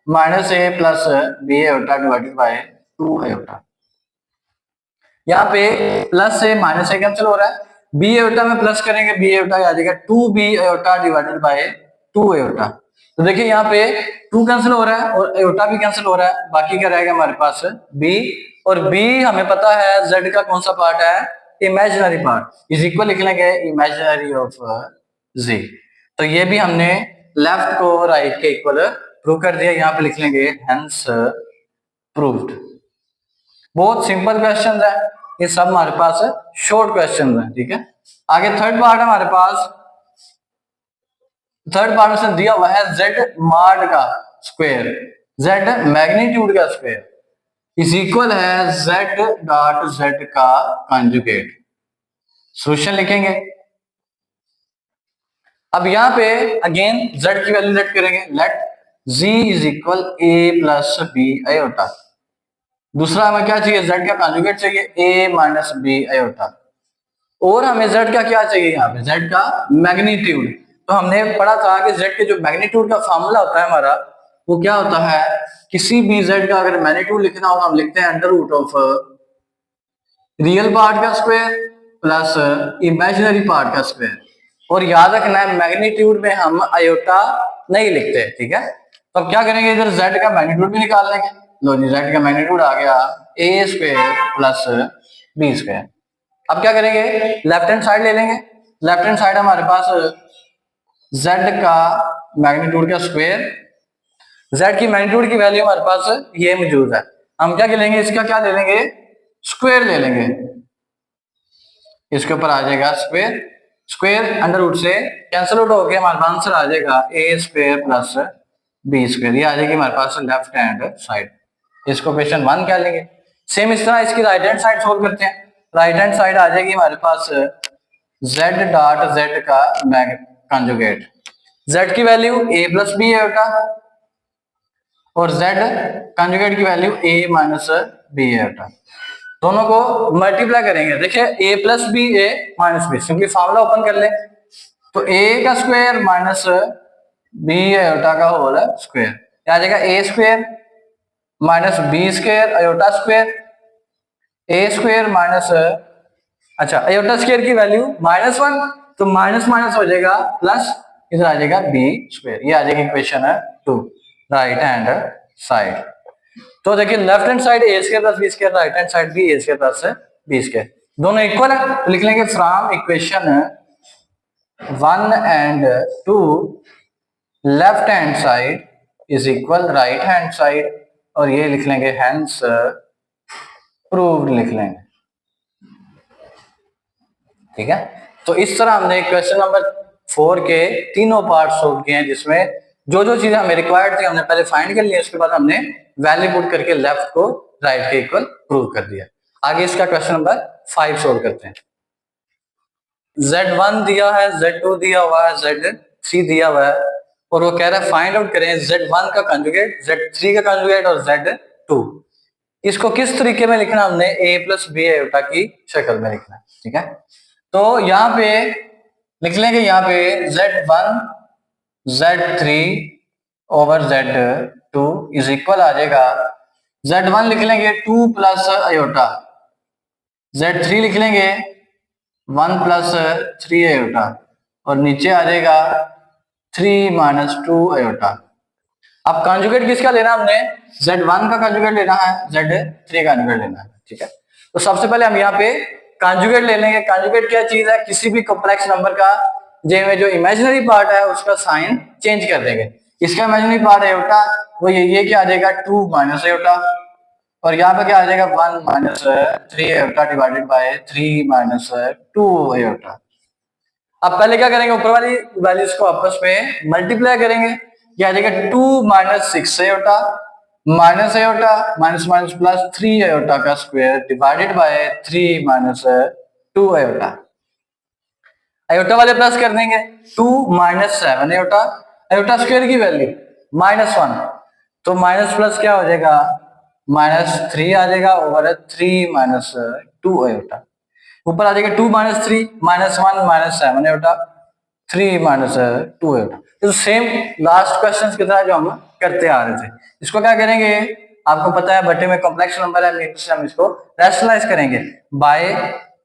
minus a plus B iota divided by 2 iota. यहाँ पे plus से minus से कैंसिल हो रहा है, बी आयोटा में प्लस करेंगे, बी आयोटा आ जाएगा 2b iota divided by 2 iota. तो देखिए यहाँ पे 2 कैंसिल हो रहा है और आयोटा भी कैंसिल हो रहा है, बाकी क्या रहेगा हमारे पास b, और b हमें पता है z का कौन सा पार्ट है, इमेजिनरी पार्ट, इज इक्वल लिख लेंगे इमेजिनरी ऑफ z। तो ये भी हमने लेफ्ट को राइट के इक्वल प्रूव कर दिया, यहाँ पे लिख लेंगे हेंस प्रूव्ड। बहुत सिंपल क्वेश्चन है ये सब, हमारे पास शॉर्ट क्वेश्चन है। ठीक है, आगे थर्ड पार्ट है हमारे पास, थर्ड पार्ट में से दिया हुआ है z माड का स्क्वायर, z मैग्नीट्यूड का स्क्वायर इज इक्वल है z डॉट z का कंजुगेट। सॉल्यूशन लिखेंगे, अब यहाँ पे अगेन z की वैल्यू लेट करेंगे, let z is equal a plus B iota, दूसरा हमें क्या चाहिए, z का कॉन्जुगेट चाहिए, a माइनस बी आयोटा। और हमें z का क्या चाहिए, यहाँ पे z का मैग्नीट्यूड। तो हमने पढ़ा था कि z के जो मैग्नीट्यूड का फॉर्मूला होता है हमारा, वो क्या होता है, किसी भी z का अगर मैग्नीट्यूड लिखना हो तो हम लिखते हैं under root of real part का स्क्वायर प्लस इमेजिनरी पार्ट का स्क्वायर। और याद रखना है मैग्नीट्यूड में हम आयोटा नहीं लिखते, ठीक है। तो अब क्या करेंगे, इधर z का मैग्नीट्यूड भी निकाल लेंगे। लो जी, z का मैग्नीट्यूड आ गया a square plus B square. अब क्या करेंगे, लेफ्ट हैंड साइड ले लेंगे। लेफ्ट हैंड साइड हमारे पास z का मैग्नीट्यूड का स्क्वायर, z की मैग्नीट्यूड की वैल्यू हमारे पास ये मौजूद है। हम क्या लेंगे, इसका क्या ले लेंगे, स्क्वायर ले लेंगे। इसके ऊपर आ जाएगा स्क्वायर, स्क्वायर अंडर रूट से कैंसिल आउट होकर हमारे पास आंसर आ जाएगा ए स्क्वायर प्लस बी स्क्वायर। ये आ जाएगी हमारे पास लेफ्ट हैंड साइड। इसको क्वेश्चन 1 क्या लेंगे। सेम इस तरह इसकी राइट हैंड साइड सोल्व करते हैं। राइट हैंड साइड आ जाएगी हमारे पास z डॉट z का कॉन्जुगेट। z की वैल्यू a प्लस बी है बेटा, और z कॉन्जुगेट की वैल्यू a माइनस बी है बेटा। दोनों को मल्टीप्लाई करेंगे। देखिए a plus B A minus b, simply formula open कर ले। तो a का स्क्वायर माइनस बी आयोटा का होल स्क्वायर, क्या आ जाएगा, a square minus B square iota square, a square minus, अच्छा आयोटा स्क्वायर की वैल्यू -1, तो माइनस माइनस हो जाएगा प्लस, इधर आ जाएगा बी स्क्वायर। ये आ जाएगी इक्वेशन 2 राइट हैंड साइड। तो देखिए left hand side A square plus B square, right hand side भी A square plus B square, दोनों इक्वल है। तो लिख लेंगे from equation 1 and 2 left hand side is equal right hand side, और ये लिख लेंगे हेंस प्रूव्ड लिख लेंगे, ठीक है। तो इस तरह हमने क्वेश्चन नंबर 4 के तीनों पार्ट सोल्व किए हैं, जिसमें जो जो चीजें हमें रिक्वायर्ड थी हमने पहले फाइंड कर लिया, उसके बाद हमने वैल्यू पुट करके लेफ्ट को राइट के इक्वल प्रूव कर दिया। आगे इसका क्वेश्चन नंबर 5 सोल्व करते हैं। Z1 दिया है, Z2 दिया हुआ है, Z3 दिया हुआ है, और वो कह रहा है फाइंड आउट करें Z1 का कंजुगेट, Z3 का कंजुगेट और Z2। इसको किस तरीके में लिखना, हमने a प्लस बी आयोटा की शक्ल में लिखना है, ठीक है। तो यहाँ पे लिख लेंगे, यहाँ पे Z1 Z3 over Z2 is equal आ जाएगा, Z1 लिख लेंगे 2 प्लस आयोटा, Z3 लिख लेंगे 1 प्लस 3 आयोटा, और नीचे आ जाएगा 3 माइनस 2 आयोटा। अब कंजुगेट किसका लेना, हमने Z1 का कंजुगेट लेना है, Z3 का कंजुगेट लेना है, ठीक है। तो सबसे पहले हम यहाँ पे कंजुगेट ले लेंगे। कंजुगेट क्या चीज है, किसी भी कॉम्प्लेक्स नंबर का जो इमेजिनरी पार्ट है उसका साइन चेंज कर देंगे। इसका इमेजिनरी पार्ट आयोटा, वो ये क्या आ जाएगा 2 माइनस आयोटा, और यहाँ पे क्या आ जाएगा 1 minus 3 iota divided by 3 minus 2 iota. अब पहले क्या करेंगे, ऊपर वाली वैल्यूज को आपस में मल्टीप्लाई करेंगे। क्या आ जाएगा 2 minus 6 iota minus iota minus minus plus 3 iota का square divided by 3 minus 2 iota. Iota वाले प्लस कर देंगे, 2 माइनस 7 आयोटा, आयोटा स्क्वायर की वैल्यू -1, तो माइनस प्लस क्या हो जाएगा -3 आ जाएगा ओवर 3 माइनस 2 आयोटा। ऊपर आ जाएगा 2 minus 3 -1 minus 7 iota 3 minus 2 iota. तो सेम लास्ट क्वेश्चन की तरह जो हम करते आ रहे थे, इसको क्या करेंगे, आपको पता है बटे में कॉम्प्लेक्स नंबर है, हम इसको रैशनलाइज करेंगे बाय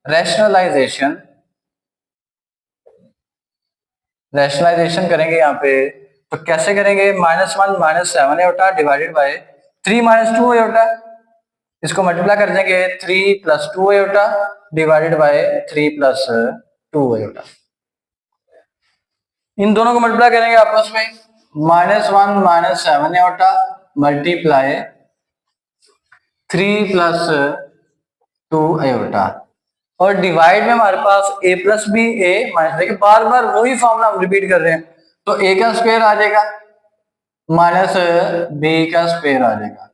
रैशनलाइजेशन। रैशनलाइजेशन करेंगे यहाँ पे, तो कैसे करेंगे, -1 minus 7 iota divided by 3 minus 2 iota, इसको मल्टीप्लाई कर देंगे 3 plus 2 iota divided by 3 plus 2 iota. इन दोनों को मल्टीप्लाई करेंगे आपस में, -1 minus 7 iota multiply 3 plus 2 iota, और डिवाइड में हमारे पास a plus B A minus, देखिए बार बार वही फॉर्मूला हम रिपीट कर रहे हैं। तो a का स्क्वायर आ जाएगा माइनस b का स्क्वायर आ जाएगा,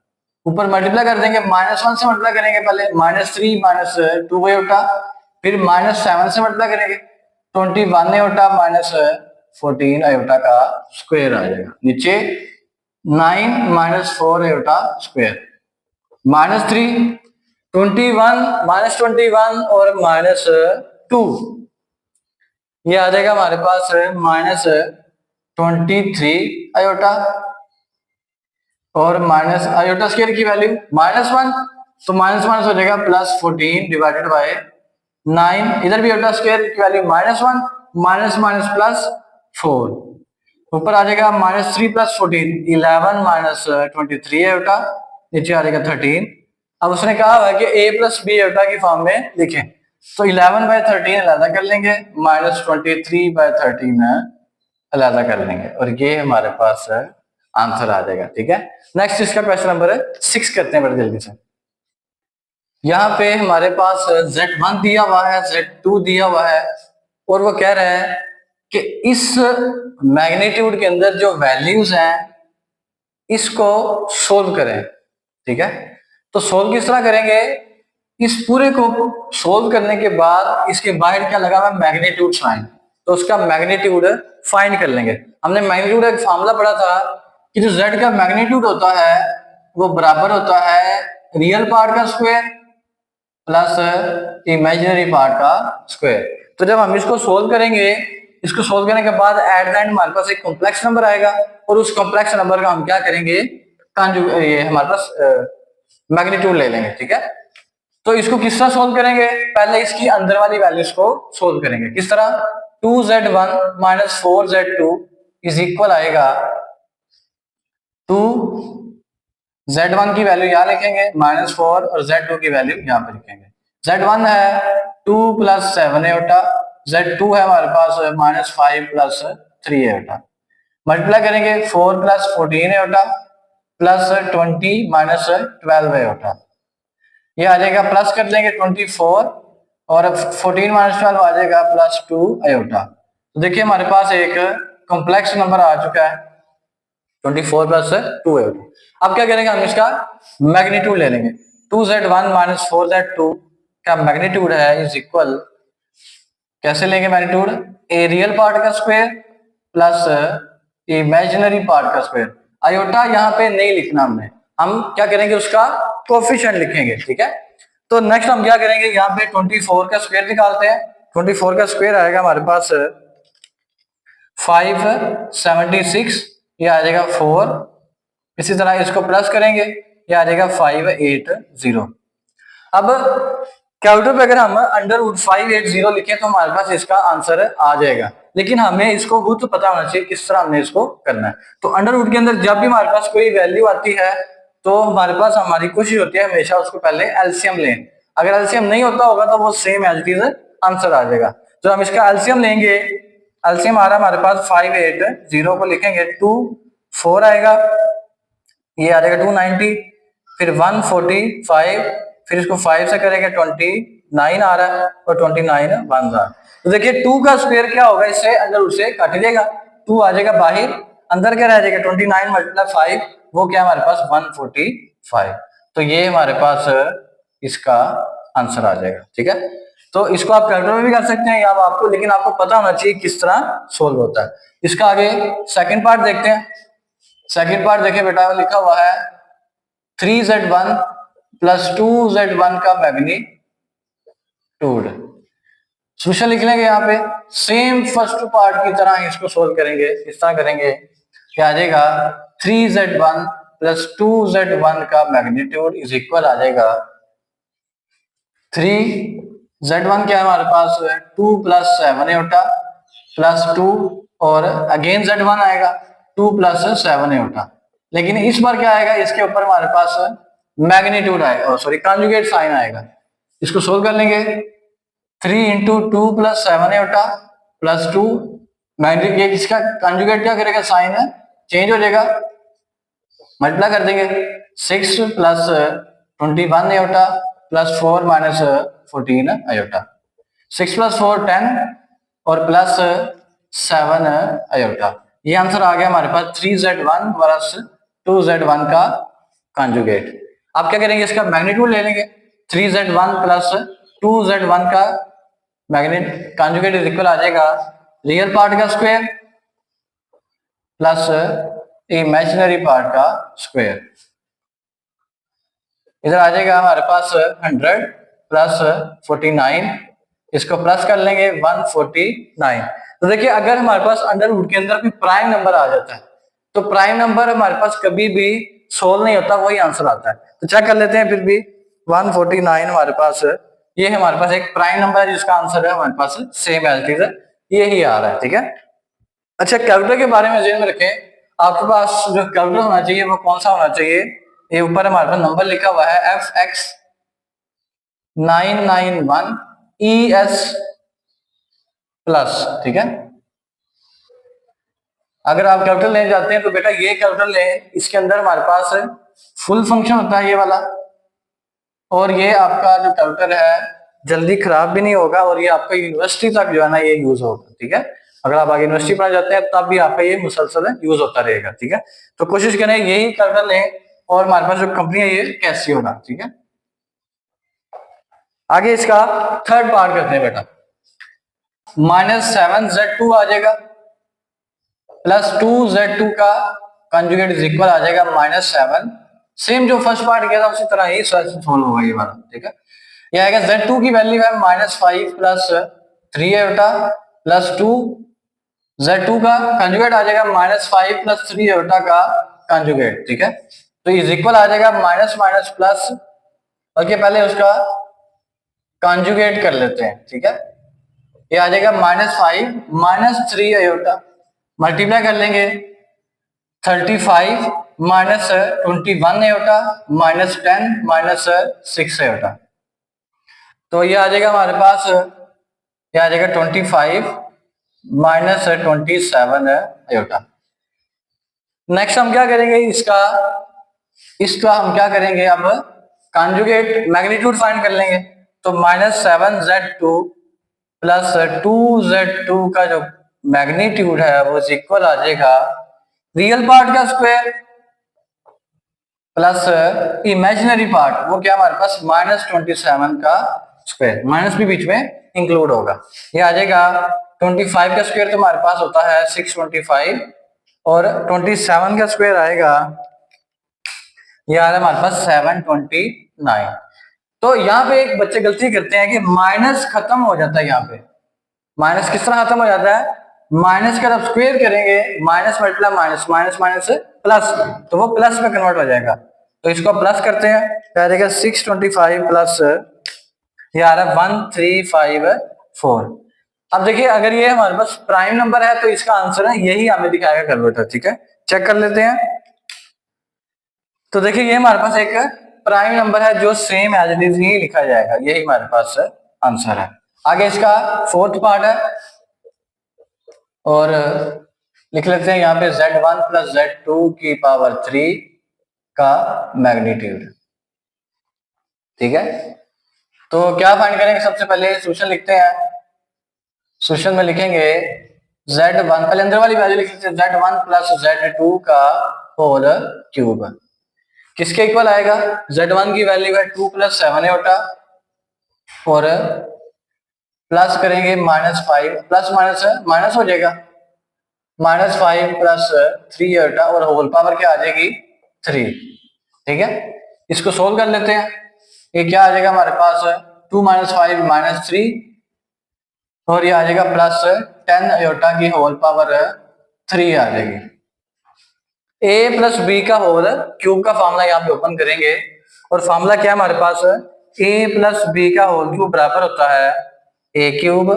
ऊपर मल्टीप्लाई कर देंगे, -1 से मल्टीप्लाई करेंगे पहले -3 माइनस 2 आयोटा, फिर -7 से मल्टीप्लाई करेंगे 21 आयोटा माइनस 14 आयोटा का स्क्वायर आ जाएगा, नीचे 9 माइनस 4 आयोटा स्क्वायर। -3, 21 -21 और -2, ये आ जाएगा हमारे पास -23 और माइनस आयोटा स्केयर की वैल्यू -1, तो -1 हो जाएगा +14 डिवाइडेड बाय 9। इधर भी आयोटा स्केयर की वैल्यू -1, माइनस माइनस +4, ऊपर आ जाएगा -3 + 14, 11 -23 आयोटा, नीचे आ जाएगा 13। अब उसने कहा हुआ है कि a + b आयोटा की फॉर्म में लिखें, तो 11/13 अलग कर लेंगे, -23/13 अलग कर लेंगे, और ये हमारे पास आंसर आ जाएगा। ठीक है, नेक्स्ट इसका क्वेश्चन नंबर 6 करते हैं बड़े जल्दी से। यहाँ पे हमारे पास Z1 दिया हुआ है, Z2 दिया हुआ है, और वो कह रहा है कि इस मैग्नीट्यूड के अंदर जो वैल्यूज हैं इसको सोल्व करें। ठीक है, तो सोल्व किस तरह करेंगे, इस पूरे को सोल्व करने के बाद इसके बाहर क्या लगा हुआ है, मैग्नीट्यूड साइन, तो उसका मैग्नीट्यूड फाइंड कर लेंगे। हमने मैग्नीट्यूड का एक फार्मूला पढ़ा था कि जो z का मैग्नीट्यूड होता है वो बराबर होता है रियल पार्ट का स्क्वायर प्लस इमेजिनरी पार्ट का स्क्वायर। तो जब हम इसको सोल्व करेंगे, इसको सोल्व करने के बाद एट द एंड हमारे पास एक कॉम्प्लेक्स नंबर आएगा, और उस कॉम्प्लेक्स नंबर का हम क्या करेंगे, ये हमारे पास मैग्नीट्यूड ले लेंगे। ठीक है, तो इसको किस तरह सोल्व करेंगे, पहले इसकी अंदर वाली वैल्यूज को सोल्व करेंगे। किस तरह, 2z1 - 4z2 इज इक्वल आएगा 2z1 की वैल्यू यहाँ लिखेंगे -4 और z2 की वैल्यू यहाँ पे लिखेंगे। z1 है 2 + 7 आयोटा, z2 है हमारे पास -5 + 3 आयोटा, मल्टीप्लाई करेंगे 4 + 14 आयोटा प्लस 20 - 12 आयोटा, ये आ जाएगा प्लस कर लेंगे 24 और 14 - 12 आ जाएगा +2 आयोटा। तो देखिए हमारे पास एक कॉम्प्लेक्स नंबर आ चुका है 24 + 2 आयोटा। अब क्या करेंगे, हम इसका मैग्नीट्यूड ले लेंगे। 2z1 - 4z2 का मैग्नीट्यूड है इज इक्वल, कैसे लेंगे मैग्नीट्यूड, ए रियल पार्ट का स्क्वायर प्लस इमेजिनरी पार्ट का स्क्वायर। आयोटा यहाँ पे नहीं लिखना हमने, हम क्या करेंगे उसका कोफिशिएंट लिखेंगे। ठीक है, तो नेक्स्ट हम क्या करेंगे, यहाँ पे 24 का स्क्वायर निकालते हैं। 24 का स्क्वायर आएगा हमारे पास 576, ये आ जाएगा 4, इसी तरह इसको प्लस करेंगे, ये आ जाएगा 580। अब कैलकुलेटर पे अगर हम √580 लिखें तो हमारे पास इसका आंसर आ जाएगा, लेकिन हमें इसको वो तो पता होना चाहिए किस तरह हमने इसको करना है। तो अंडर रूट के अंदर जब भी हमारे पास कोई वैल्यू आती है तो हमारे पास हमारी कोशिश होती है हमेशा उसको पहले एलसीएम लें। अगर एलसीएम नहीं होता होगा तो वो same as it is answer आ जाएगा। तो हम इसका एलसीएम लेंगे, एलसीएम आ रहा है हमारे पास 580 को लिखेंगे 2 4 आएगा, ये आ जाएगा 290, फिर 145, फिर इसको 5 से करेंगे 29 आ रहा है, और 29 1 रहा। तो देखिए 2 का स्क्वायर क्या होगा, इससे अंदर उससे काट देगा, 2 आ जाएगा बाहर, अंदर क्या रह जाएगा 29 × 5, वो क्या हमारे पास 145। तो ये हमारे पास इसका आंसर आ जाएगा। ठीक है, तो इसको आप कैलकुलेटर में भी कर सकते हैं या आपको, लेकिन आपको पता होना चाहिए किस तरह सोल्व होता है। इसका आगे सेकंड पार्ट देखते हैं। सेकंड पार्ट देखिए बेटा, लिखा हुआ है 3z1 + 2z1 का मैग्नीट्यूड। सोल्यूशन लिख लेंगे यहाँ पे, सेम फर्स्ट पार्ट की तरह इसको सोल्व करेंगे। इस तरह करेंगे, क्या आ जाएगा 3z1 + 2z1 का मैग्नीट्यूड इज इक्वल आ जाएगा 3z1 क्या है हमारे पास 2 + 7 आयोटा प्लस 2, और अगेन z1 आएगा 2 + 7 आयोटा, लेकिन इस बार क्या आएगा, इसके ऊपर हमारे पास मैग्नीट्यूड आएगा, सॉरी कंजुगेट साइन आएगा। इसको सोल्व कर लेंगे, 3 × 2 + 7 आयोटा प्लस 2, ये इसका कंजुगेट क्या करेगा, साइन है चेंज हो जाएगा, मल्टीप्लाई कर देंगे 6 + 21 आयोटा प्लस 4 - 14 आयोटा, 6 + 4 10 और प्लस 7 आयोटा। ये आंसर आ गया हमारे पास 3z1 + 2z1 का कंजुगेट। आप क्या करेंगे, इसका मैग्नीट्यूड ले लेंगे, 3z1 + 2z1 का मैग्नीट्यूड कंजुगेट इज इक्वल आ जाएगा रियल पार्ट का स्क्वायर प्लस इमेजिनरी पार्ट का स्क्वायर। इधर आ जाएगा हमारे पास 100 प्लस 49, इसको प्लस कर लेंगे 149। तो देखिए अगर हमारे पास अंडर रूट के अंदर कोई प्राइम नंबर आ जाता है तो प्राइम नंबर हमारे पास कभी भी सोल्व नहीं होता, वही आंसर आता है। तो चेक कर लेते हैं फिर भी 149 हमारे पास ये हमारे पास एक प्राइम नंबर है जिसका आंसर है हमारे पास सेम एज इट इज है, ये ही आ रहा है। ठीक है, अच्छा कैलकुलेटर के बारे में ध्यान में रखें, आपके पास जो कैलकुलेटर होना चाहिए वो कौन सा होना चाहिए, ये ऊपर हमारे पास नंबर लिखा हुआ है FX991ES प्लस। ठीक है, अगर आप कैलकुलेटर लेने जाते हैं तो बेटा ये कैलकुलेटर लें, इसके अंदर हमारे पास फुल फंक्शन होता है ये वाला, और ये आपका जो कैलकुलेटर है जल्दी खराब भी नहीं होगा और ये आपका यूनिवर्सिटी तक जो है ना ये यूज होगा। ठीक है, अगर आप आगे यूनिवर्सिटी पढ़ा जाते हैं तब भी आपका ये मुसलसल यूज होता रहेगा। ठीक है, तो कोशिश करें यही कैलकुलेटर लें, और हमारे पास जो कंपनी है ये कैसियो होगा। ठीक है, आगे इसका थर्ड पार्ट करते हैं बेटा, -7Z2 आ जाएगा प्लस 2Z2 का कंजुगेट इज इक्वल आ जाएगा -7। सेम जो फर्स्ट पार्ट किया था उसी तरह ही सोल्व होगा ये वाला। ठीक है, ये आएगा Z2 की वैल्यू है -5 प्लस 3 एटा प्लस 2, Z2 का कंजुगेट आ जाएगा -5 प्लस 3 एटा का कंजुगेट। ठीक है, तो इज इक्वल आ जाएगा माइनस माइनस प्लस, बल्कि पहले उसका कंजुगेट कर लेते हैं। ठीक है, ये आ जाएगा -5 माइनस 3 एटा, मल्टीप्लाई कर लेंगे 35 माइनस 21 एटा माइनस 10 माइनस 6 एटा, तो ये आ जाएगा हमारे पास, ये आ जाएगा 25 माइनस 27 एटा। नेक्स्ट हम क्या करेंगे, इसका हम क्या करेंगे, अब कॉन्जुगेट मैग्नीट्यूड फाइंड कर लेंगे। तो -7Z2 प्लस 2Z2 का जो मैग्नीट्यूड है वो इक्वल आ जाएगा रियल पार्ट का स्क्वायर प्लस इमेजिनरी पार्ट, वो क्या हमारे पास -27 का स्क्वायर, माइनस भी बीच में इंक्लूड होगा। ये आ जाएगा 25 का स्क्वायर तो हमारे पास होता है 625, और 27 का स्क्वायर आएगा, ये आ रहा है हमारे पास 729। तो यहाँ पे एक बच्चे गलती करते हैं कि माइनस खत्म हो जाता है, यहाँ पे माइनस किस तरह खत्म हो जाता है, माइनस का जब स्क्वायर करेंगे minus multiply minus, minus minus से प्लस, तो वो प्लस में कन्वर्ट हो जाएगा। तो इसको प्लस करते हैं, क्या रहेगा 625 प्लस ये आ रहा है 1354। अब देखिए अगर ये हमारे पास प्राइम नंबर है तो इसका आंसर है यही हमें दिखाएगा कैलकुलेटर। ठीक है, चेक कर लेते हैं। तो देखिए ये हमारे पास एक प्राइम नंबर है जो सेम एज इट इज ही लिखा जाएगा, यही हमारे पास आंसर है। आगे इसका फोर्थ पार्ट है, और लिख लेते हैं यहाँ पे Z1 प्लस Z2 की पावर 3 का मैग्नीट्यूड। ठीक है, तो क्या फाइंड करेंगे, सबसे पहले सोल्यूशन लिखते हैं। सोल्यूशन में लिखेंगे Z1, पहले अंदर वाली वैल्यू लिख लेते हैं, Z1 प्लस Z2 का होल क्यूब किसके इक्वल आएगा, Z1 की वैल्यू है 2 प्लस 7 एटा, और प्लस करेंगे -5, प्लस माइनस माइनस हो जाएगा, -5 प्लस 3 एटा, और होल पावर क्या आ जाएगी 3। ठीक है, इसको सोल्व कर लेते हैं। ये क्या आ जाएगा हमारे पास 2 - 5 -3, और ये आ जाएगा प्लस 10 एटा की होल पावर 3 आ जाएगी। a प्लस बी का होल क्यूब का फॉर्मूला यहाँ पे ओपन करेंगे, और फॉर्मूला क्या है हमारे पास, a प्लस बी का होल क्यूब बराबर होता है a cube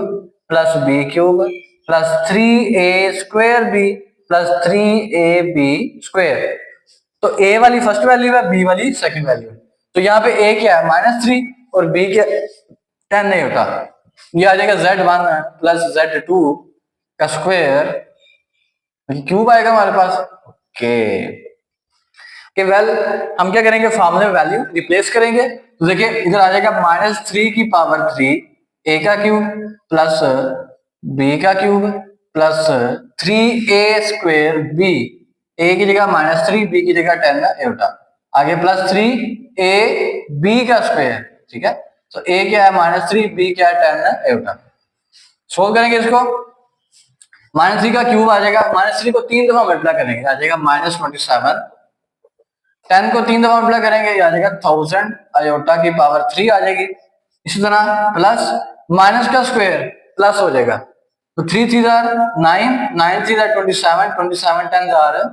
plus b cube plus 3a square b plus 3ab square. तो a वाली फर्स्ट वैल्यू है, b वाली सेकंड वैल्यू। तो यहाँ पे a क्या है -3 और b क्या 10 नहीं होता, ये आ जाएगा Z1 प्लस Z2 का स्क्वायर क्यूब आएगा हमारे पास। ओके वेल, हम क्या करेंगे, फॉर्मूले में वैल्यू रिप्लेस करेंगे। तो देखिए इधर आ जाएगा -3 की पावर 3 a का क्यूब प्लस b का cube plus 3a square b, a की जगह -3 b की जगह 10 एटा, आगे प्लस 3a b का स्क्वायर। ठीक है, तो a क्या है -3, b क्या है 10 एटा। सोल्व करेंगे इसको, -3 का क्यूब आ जाएगा, -3 को 3 दफा मल्टीप्लाई करेंगे आ जाएगा -27 10 को 3 दफा मल्टीप्लाई करेंगे, ये आ जाएगा 1000 आयोटा की पावर 3 आ जाएगी। इसी तरह प्लस माइनस का स्क्वायर प्लस हो जाएगा, तो 3 3 9, 9 3 27, 27 10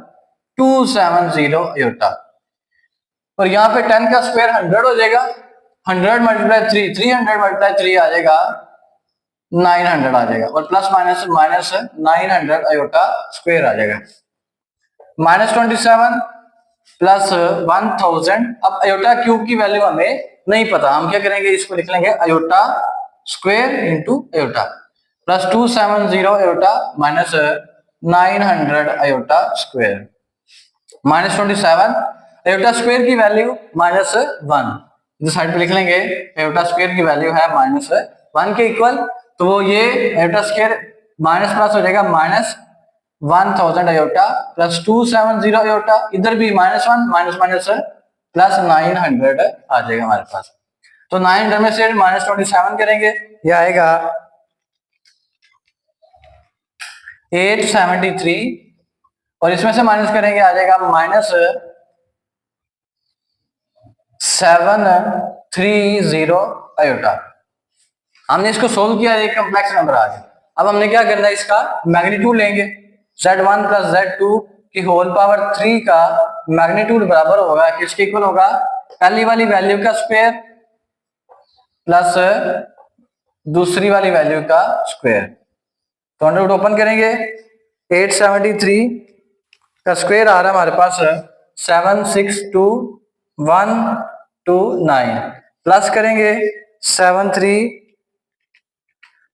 270 आयोटा। और यहाँ पे 10 का स्क्वायर 100 हो जाएगा, 100 मल्टीप्लाई 3, 300 मल्टीप्लाई 3 आ जाएगा 900 आ जाएगा, और plus minus minus 900 iota square आ जाएगा। Minus 27 plus 1000। अब अयोटा क्यूब की वैल्यू हमें नहीं पता, हम क्या करेंगे, इसको लिख लेंगे iota square into iota, plus 270 iota minus 900 iota square. Minus 27 iota square की वैल्यू माइनस 1, इस साइड पे लिख लेंगे अयोटा स्क्वायर की वैल्यू है माइनस 1 के इक्वल, तो वो ये अयोटा स्क्वायर माइनस प्लस हो जाएगा, माइनस 1000 अयोटा प्लस 270 अयोटा, इधर भी माइनस 1 माइनस माइनस प्लस 900 आ जाएगा हमारे पास। तो 900 में से माइनस 27 करेंगे, ये आएगा 873, और इसमें से माइनस करेंगे आ जाएगा माइनस 730 अयोटा। हमने इसको सोल्व किया, एक कॉम्प्लेक्स नंबर आ गया। अब हमने क्या करना है, इसका मैग्नीट्यूड लेंगे, z1 प्लस z2 की होल पावर 3 का मैग्नीट्यूड बराबर होगा, किसके इक्वल होगा, पहली वाली वैल्यू का स्क्वायर प्लस दूसरी वाली वैल्यू का स्क्वायर। तो अंडर रूट ओपन करेंगे, 873 का स्क्वायर आ रहा है हमारे पास 762,129, प्लस करेंगे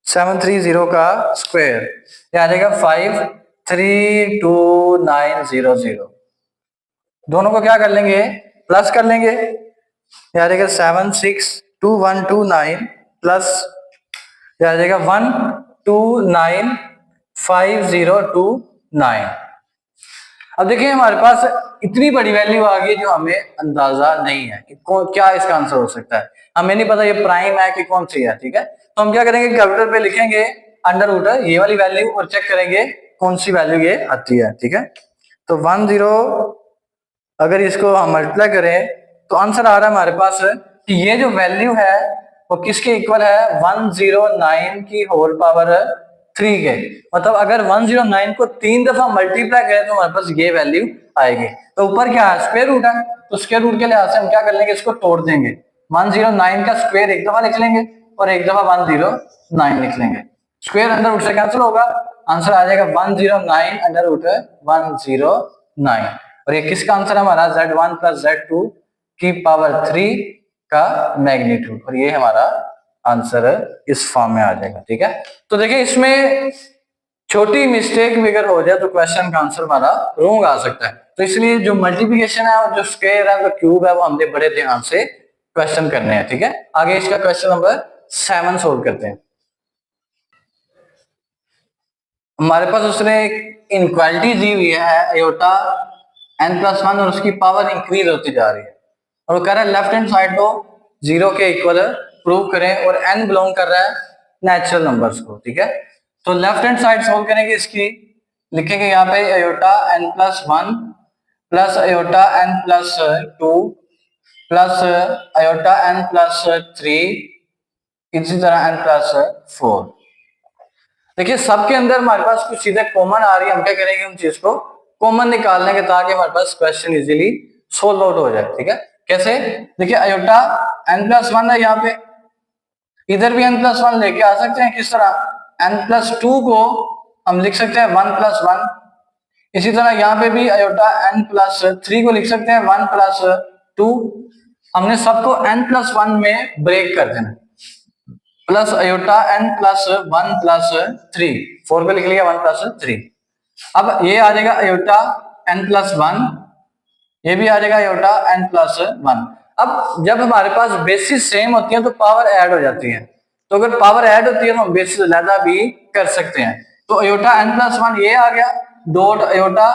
730 का स्क्वायर, ये आ जाएगा 532900। दोनों को क्या कर लेंगे, प्लस कर लेंगे, ये आ जाएगा 762,129 प्लस ये आ जाएगा 1295029। अब देखिए हमारे पास इतनी बड़ी वैल्यू आ गई जो हमें अंदाजा नहीं है कि क्या इसका आंसर हो सकता है, हमें नहीं पता ये प्राइम है कि कौन सी है, ठीक है। तो हम क्या करेंगे, कैलकुलेटर पे लिखेंगे अंडर रूट ये वाली वैल्यू और चेक करेंगे कौन सी वैल्यू ये आती है, ठीक है। तो 10 अगर इसको हम मल्टीप्लाई करें तो आंसर आ रहा है हमारे पास कि ये जो वैल्यू है वो किसके इक्वल है, 109 की होल पावर 3 के। मतलब अगर 109 को 3 दफा मल्टीप्लाई करें तो हमारे पास ये वैल्यू आएगी। तो ऊपर क्या है, स्क्वायर रूट है, तो स्क्वायर रूट के लिहाज से हम क्या कर लेंगे, इसको तोड़ देंगे, 109 का स्क्वायर एक दफा लिख लेंगे और एक दफा 109 लिख लेंगे, स्क्वायर अंडर रूट से कैंसिल होगा, आंसर आ जाएगा 109 अंडर रूट 109। और ये किसका आंसर है हमारा, z1 प्लस z2 की पावर 3 का मैग्नीट्यूड, और ये हमारा आंसर इस फॉर्म में आ जाएगा, ठीक है। तो देखिए इसमें छोटी मिस्टेक भी अगर हो जाए तो क्वेश्चन का आंसर हमारा रॉन्ग आ सकता है, तो इसलिए जो मल्टीप्लिकेशन है और जो स्क्वायर है, जो क्यूब है, वो हमने बड़े ध्यान से क्वेश्चन करने हैं, ठीक है। आगे इसका क्वेश्चन नंबर 7 सोल्व करते हैं। हमारे पास उसने एक इनक्वालिटी दी हुई है अयोटा n+1 और उसकी पावर इंक्रीज होती जा रही है, और वो कह रहा है लेफ्ट हैंड साइड को 0 के इक्वल प्रूव करें, और n बिलोंग कर रहा है नेचुरल नंबर्स को, ठीक है। तो लेफ्ट हैंड साइड सोल्व करेंगे, इसकी लिखेंगे यहाँ पे iota n+1 plus iota n+2 plus iota n+3 इसी तरह n+4। देखिए सबके अंदर हमारे पास कुछ चीजें कॉमन आ रही है, हम क्या करेंगे, उन चीज को कॉमन निकाल लेंगे ताकि हमारे पास क्वेश्चन इजीली सोल्व आउट हो जाए, ठीक है। कैसे, देखिए अयोटा n+1 है, यहाँ पे इधर भी n+1 लेके आ सकते हैं, किस तरह, n+2 को हम लिख सकते हैं 1+1, इसी तरह यहाँ पे भी अयोटा n+3 को लिख सकते हैं 1+2। हमने सबको n+1 में ब्रेक कर देना, प्लस अयोटा n+1+3, 4 पे लिख लिया 1+3। अब ये आ जाएगा अयोटा n+1, ये भी आ जाएगा अयोटा n+1। अब जब हमारे पास बेसिस सेम होती है तो पावर ऐड हो जाती है, तो अगर पावर ऐड होती है तो हम बेसिस अलग भी कर सकते हैं। तो अयोटा n+1 ये आ गया, डॉट अयोटा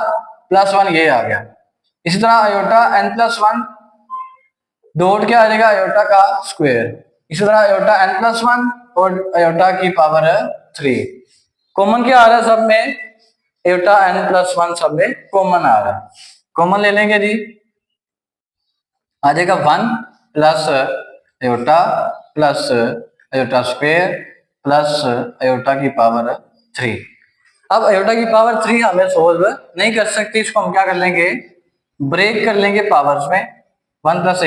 +1 ये आ गया, इसी तरह अयोटा n+1 डॉट क्या आ जाएगा, अयोटा का स्क्वायर, इसी तरह अयोटा n+1 और अयोटा की पावर 3। कॉमन क्या आ रहा है सब में, अयोटा n+1 सब में कॉमन आ रहा है, कॉमन ले लेंगे जी, आ जाएगा 1 plus iota plus iota square plus iota की पावर 3। अब आयोटा की पावर 3 हमें सोल्व नहीं कर सकती, इसको हम क्या कर लेंगे, ब्रेक कर लेंगे पावर्स में। 1 plus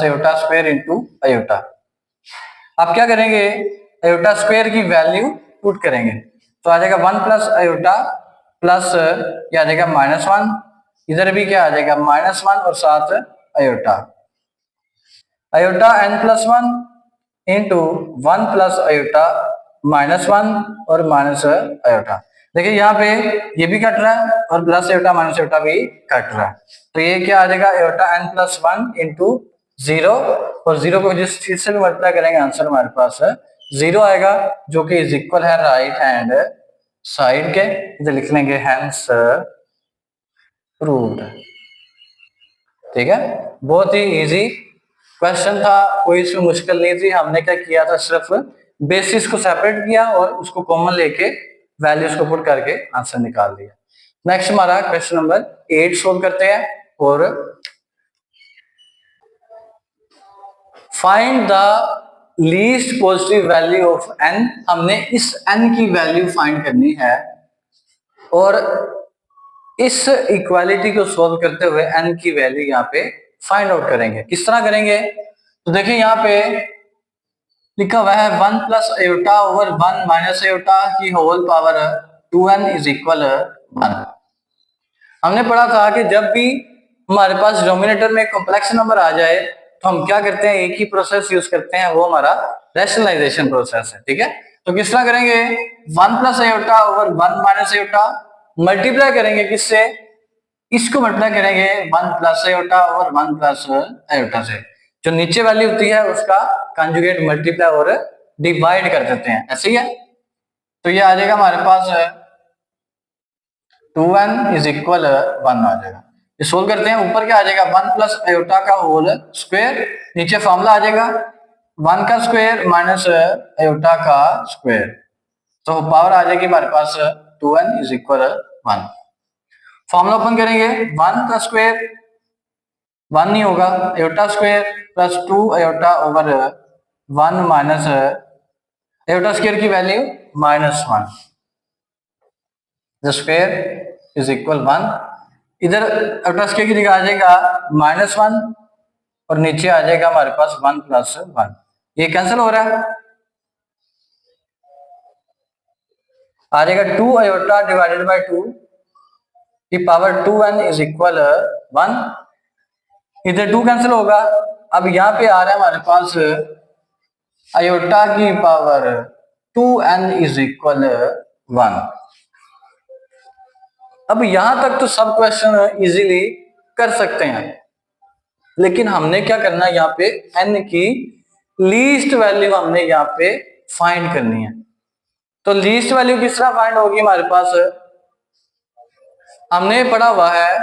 iota square into iota. अब क्या करेंगे, आयोटा स्क्वायर की वैल्यू पुट करेंगे, तो आ जाएगा 1 प्लस आयोटा प्लस क्या आ जाएगा -1, इधर भी क्या आ जाएगा -1 और साथ iota. Iota n plus 1 into 1 plus iota -1 और माइनस आयोटा। देखिए यहाँ पे ये भी कट रहा है और प्लस आयोटा माइनस आयोटा भी कट रहा है, तो ये क्या आ जाएगा आयोटा n प्लस 1 इंटू 0, और 0 को जिस चीज से भी मल्टीप्लाई करेंगे आंसर हमारे पास 0 आएगा, जो कि इज इक्वल है राइट हैंड साइड के। इधर लिख लेंगे हैंस प्रूव्ड। ठीक है, बहुत ही इजी क्वेश्चन था, कोई इसमें मुश्किल नहीं थी। हमने क्या किया था, सिर्फ बेसिस को सेपरेट किया और उसको कॉमन लेके वैल्यूज को पुट करके आंसर निकाल दिया। नेक्स्ट हमारा क्वेश्चन नंबर 8 सोल्व करते हैं, और find the least positive value of n। हमने इस n की वैल्यू फाइंड करनी है, और इस इक्वालिटी को सोल्व करते हुए n की वैल्यू यहाँ पे फाइंड आउट करेंगे। किस तरह करेंगे, तो देखिए यहाँ पे लिखा हुआ है 1 plus iota over 1 minus iota की whole power 2n is equal 1। हमने पढ़ा था कि जब भी हमारे पास डिनोमिनेटर में कॉम्प्लेक्स नंबर आ जाए तो हम क्या करते हैं, एक ही प्रोसेस यूज करते हैं, वो हमारा रैशनलाइजेशन प्रोसेस है। ठीक है, तो किस तरह करेंगे, 1 plus iota over 1 minus iota multiply करेंगे, किससे, इसको मल्टीप्लाई करेंगे 1 प्लस आयोटा और 1 प्लस आयोटा से। जो नीचे वैल्यू होती है उसका कंजुगेट मल्टीप्लाई और डिवाइड कर देते हैं, ऐसे ही है। तो ये आ जाएगा हमारे पास 2n इज इक्वल 1 आ जाएगा। ये सोल्व करते हैं, ऊपर क्या आ जाएगा 1 प्लस आयोटा का होल स्क्वायर, नीचे फॉर्मूला आ जाएगा 1 का स्क्वायर माइनस आयोटा का स्क्वायर, तो पावर आ जाएगी हमारे पास 2n is equal 1। Formula open करेंगे, 1 का स्क्वायर 1 नहीं होगा, iota square plus 2 iota over 1 minus iota square की value -1, the square is equal 1। इधर आयोटा स्क्वायर की जगह आ जाएगा -1 और नीचे आ जाएगा हमारे पास 1 प्लस 1, ये कैंसिल हो रहा है, आ जाएगा 2 आयोटा डिवाइडेड बाय 2 की पावर 2n इज इक्वल 1। इधर 2 कैंसिल होगा, अब यहाँ पे आ रहा है हमारे पास आयोटा की पावर 2n इज इक्वल 1। अब यहां तक तो सब क्वेश्चन इजीली कर सकते हैं, लेकिन हमने क्या करना है, यहाँ पे n की लीस्ट वैल्यू हमने यहाँ पे फाइंड करनी है। तो लीस्ट वैल्यू किस तरह फाइंड होगी, हमारे पास हमने पढ़ा हुआ है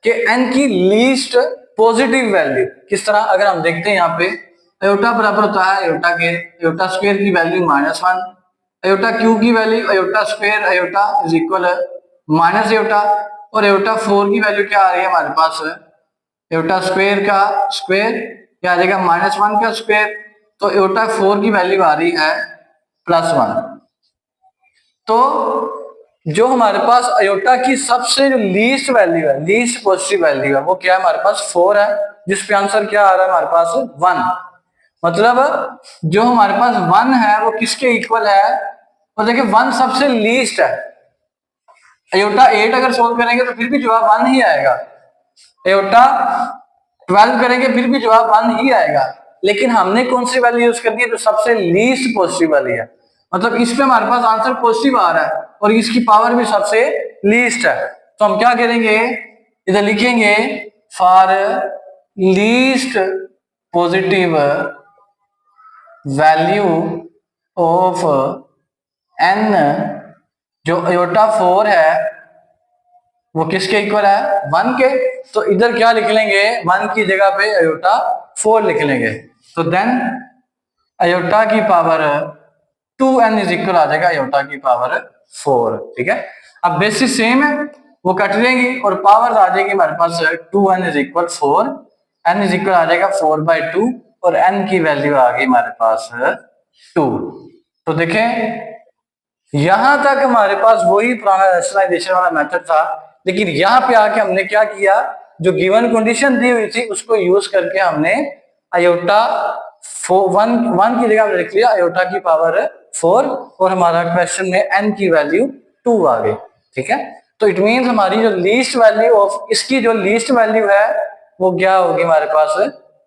कि n की लीस्ट पॉजिटिव वैल्यू किस तरह, अगर हम देखते हैं यहाँ पे आयोटा बराबर होता है आयोटा के आयोटा स्क्वायर की वैल्यू -1, आयोटा क्यू की value iota square iota is equal minus iota, और आयोटा 4 की वैल्यू क्या आ रही है हमारे पास, आयोटा स्क्वायर का स्क्वायर क्या आ जाएगा -1 का स्क्वायर, तो आयोटा 4 की वैल्यू आ रही है +1। तो जो हमारे पास आयोटा की सबसे लीस्ट वैल्यू है, लीस्ट पॉजिटिव वैल्यू है, वो क्या है हमारे पास 4 है, जिस पे आंसर क्या आ रहा है हमारे पास 1। मतलब जो हमारे पास 1 है वो किसके इक्वल है, तो देखिए 1 सबसे लीस्ट है। आयोटा 8 अगर सोल्व करेंगे तो फिर भी जवाब 1 ही आएगा, आयोटा 12 करेंगे फिर भी जवाब 1 ही आएगा, लेकिन हमने कौन सी वैल्यू यूज करनी है, जो सबसे लीस्ट पॉजिटिव वाली है, मतलब इस पे हमारे पास आंसर पॉजिटिव आ रहा है और इसकी पावर भी सबसे लीस्ट है। तो हम क्या करेंगे, इधर लिखेंगे for least positive value of n, जो आयोटा 4 है वो किसके इक्वल है 1 के, तो इधर क्या लिख लेंगे 1 की जगह पे आयोटा 4 लिख लेंगे, तो देन आयोटा की पावर 2n इज इक्वल आ जाएगा आयोटा की पावर 4। ठीक है, अब बेसिस सेम है, वो कट जाएंगी और पावर आ जाएगी हमारे पास 2n is equal 4, n is equal आ जाएगा 4/2 और n की वैल्यू आ गई हमारे पास 2। तो देखें यहां तक हमारे पास वही पुराना रैशनलाइजेशन वाला मेथड था, लेकिन यहाँ पे आके हमने क्या किया, जो गिवन कंडीशन दी हुई थी उसको यूज करके हमने आयोटा 1 की जगह हमने लिख लिया आयोटा की पावर 4 और हमारा क्वेश्चन में n की वैल्यू 2 आ गई। ठीक है, तो इट मीन्स हमारी जो लीस्ट वैल्यू ऑफ इसकी जो लीस्ट वैल्यू है वो क्या होगी हमारे पास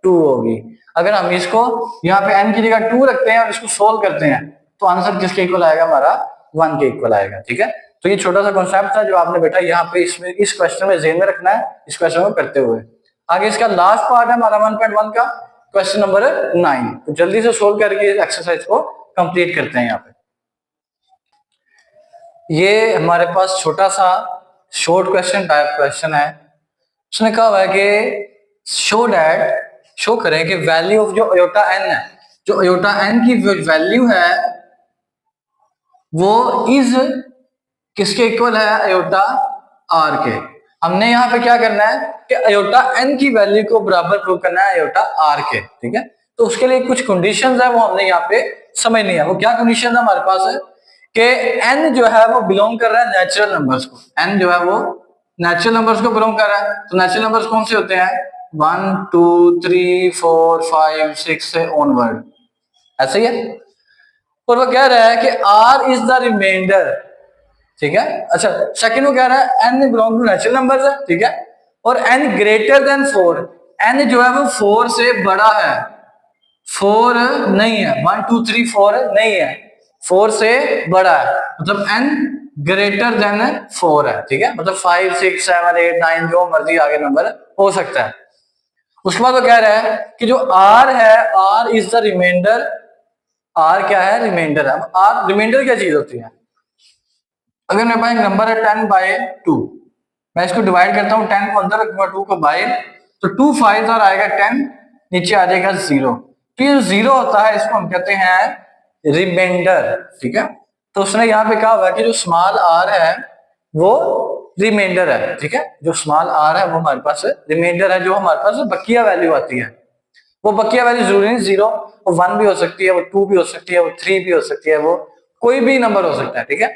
2 होगी। अगर हम इसको यहाँ पे n की जगह 2 रखते हैं और इसको सोल्व करते हैं तो आंसर किसके इक्वल आएगा, हमारा 1 के इक्वल आएगा। ठीक है, तो ये छोटा सा कॉन्सेप्ट था जो आपने बेटा यहाँ पे इसमें इस क्वेश्चन में ज़हन में रखना है, इस क्वेश्चन को करते हुए। आगे इसका लास्ट पार्ट है हमारा 1.1 का क्वेश्चन नंबर 9। तो जल्दी से सोल्व करके इस एक्सरसाइज को कंप्लीट करते हैं। यहाँ पे ये हमारे पास छोटा सा शॉर्ट क्वेश्चन टाइप क्वेश्चन है। उसने कहा हुआ है कि शो करें कि वैल्यू ऑफ जो अयोटा n है, जो अयोटा n की वैल्यू है वो इज किसके इक्वल है, अयोटा r के। हमने यहाँ पे क्या करना है कि अयोटा n की वैल्यू को बराबर प्रूव करना है अयोटा r के। ठीक है, तो उसके लिए कुछ कंडीशंस है वो हमने यहाँ पे समझनी है। वो क्या कंडीशन है हमारे पास है कि n जो है वो बिलोंग कर रहा है नेचुरल नंबर्स को, n जो है वो नेचुरल नंबर्स को बिलोंग कर रहा है। तो नेचुरल नंबर्स कौन से होते हैं, 1 2 3 4 5 6 से ऑनवर्ड, ऐसे ही है। और वो कह रहा है कि r इज द रिमाइंडर। ठीक है, अच्छा सेकंड वो कह रहा है n belong to natural numbers है। ठीक है, और n ग्रेटर देन 4, n जो है वो 4 से बड़ा है, 4 नहीं है, 1 2 3 4 नहीं है, 4 से बड़ा है, मतलब n ग्रेटर देन 4 है। ठीक है, मतलब 5 6 7 8 9 जो मर्जी आगे नंबर हो सकता है। उसके बाद वो कह रहा है कि जो r है, r is the remainder. r क्या है, रिमाइंडर है। अब r रिमाइंडर क्या चीज होती है, अगर मेरे पास एक नंबर है 10/2, मैं इसको डिवाइड करता हूँ, 10 को अंदर रखूंगा, 2 को बाहर, तो 2 5 और आएगा 10, नीचे आ जाएगा 0। तो ये 0 होता है, इसको हम कहते हैं रिमाइंडर। ठीक है, तो उसने यहाँ पे कहा हुआ कि जो स्मॉल r है वो रिमाइंडर है। ठीक है, जो स्मॉल r है वो हमारे पास रिमाइंडर है, जो हमारे पास बकिया वैल्यू आती है। वो बकिया वैल्यू जरूरी नहीं 0, वो 1 भी हो सकती है, वो 2 भी हो सकती है, वो 3 भी हो सकती है, वो कोई भी नंबर हो सकता है। ठीक है,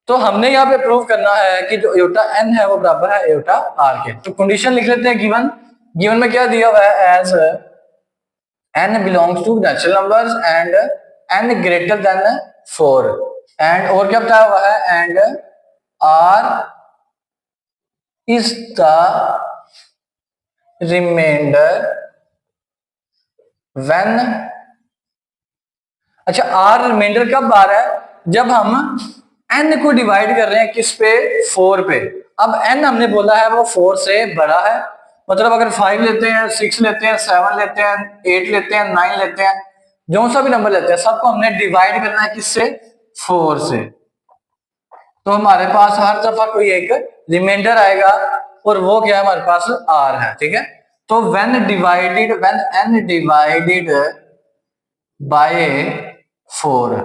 तो हमने यहाँ पे प्रूव करना है कि जो अयोटा n है वो बराबर है अयोटा r के। तो कंडीशन लिख लेते हैं गिवन में क्या दिया हुआ है, as n belongs to natural numbers and n greater than 4, and और क्या बताया हुआ है, and r is the remainder when. अच्छा, r रिमाइंडर कब आ रहा है, जब हम n को डिवाइड कर रहे हैं किस पे, 4 पे। अब n हमने बोला है वो 4 से बड़ा है, मतलब अगर 5 लेते हैं, 6 लेते हैं, 7 लेते हैं, 8 लेते हैं, 9 लेते हैं, जो सा भी नंबर लेते हैं सबको हमने डिवाइड करना है किससे, 4 से। तो हमारे पास हर दफा कोई एक रिमाइंडर आएगा और वो क्या है हमारे पास r है। ठीक है, तो व्हेन n डिवाइडेड बाय 4,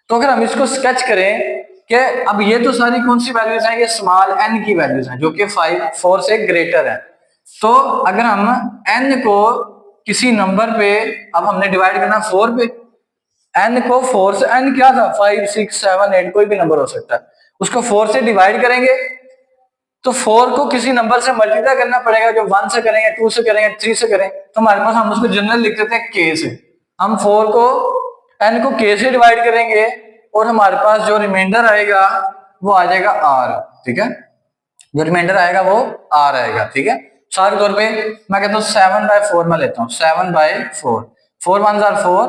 तो अगर हम इसको स्केच करें कि अब ये तो सारी कौन सी वैल्यूज हैं, ये स्मॉल n की वैल्यूज हैं जो कि 4 से ग्रेटर है। तो अगर हम n को किसी नंबर पे, अब हमने डिवाइड करना 4 पे, n को 4 से, n क्या था 5 6 7 8 कोई भी नंबर हो सकता है, उसको 4 से डिवाइड करेंगे तो 4 को किसी नंबर से मल्टीप्लाई करना पड़ेगा, जो 1 से करेंगे, 2 से करेंगे, 3 से करें, तो हमारे पास हम उसको जनरल लिख देते हैं k से। हम 4 को n को k से डिवाइड करेंगे और हमारे पास जो रिमाइंडर आएगा वो आ जाएगा r। ठीक है, जो रिमाइंडर आएगा वो r आएगा। ठीक है, मिसाल के तौर पे मैं कहता हूँ 7/4 में लेता हूँ, 7/4, 4 1 4,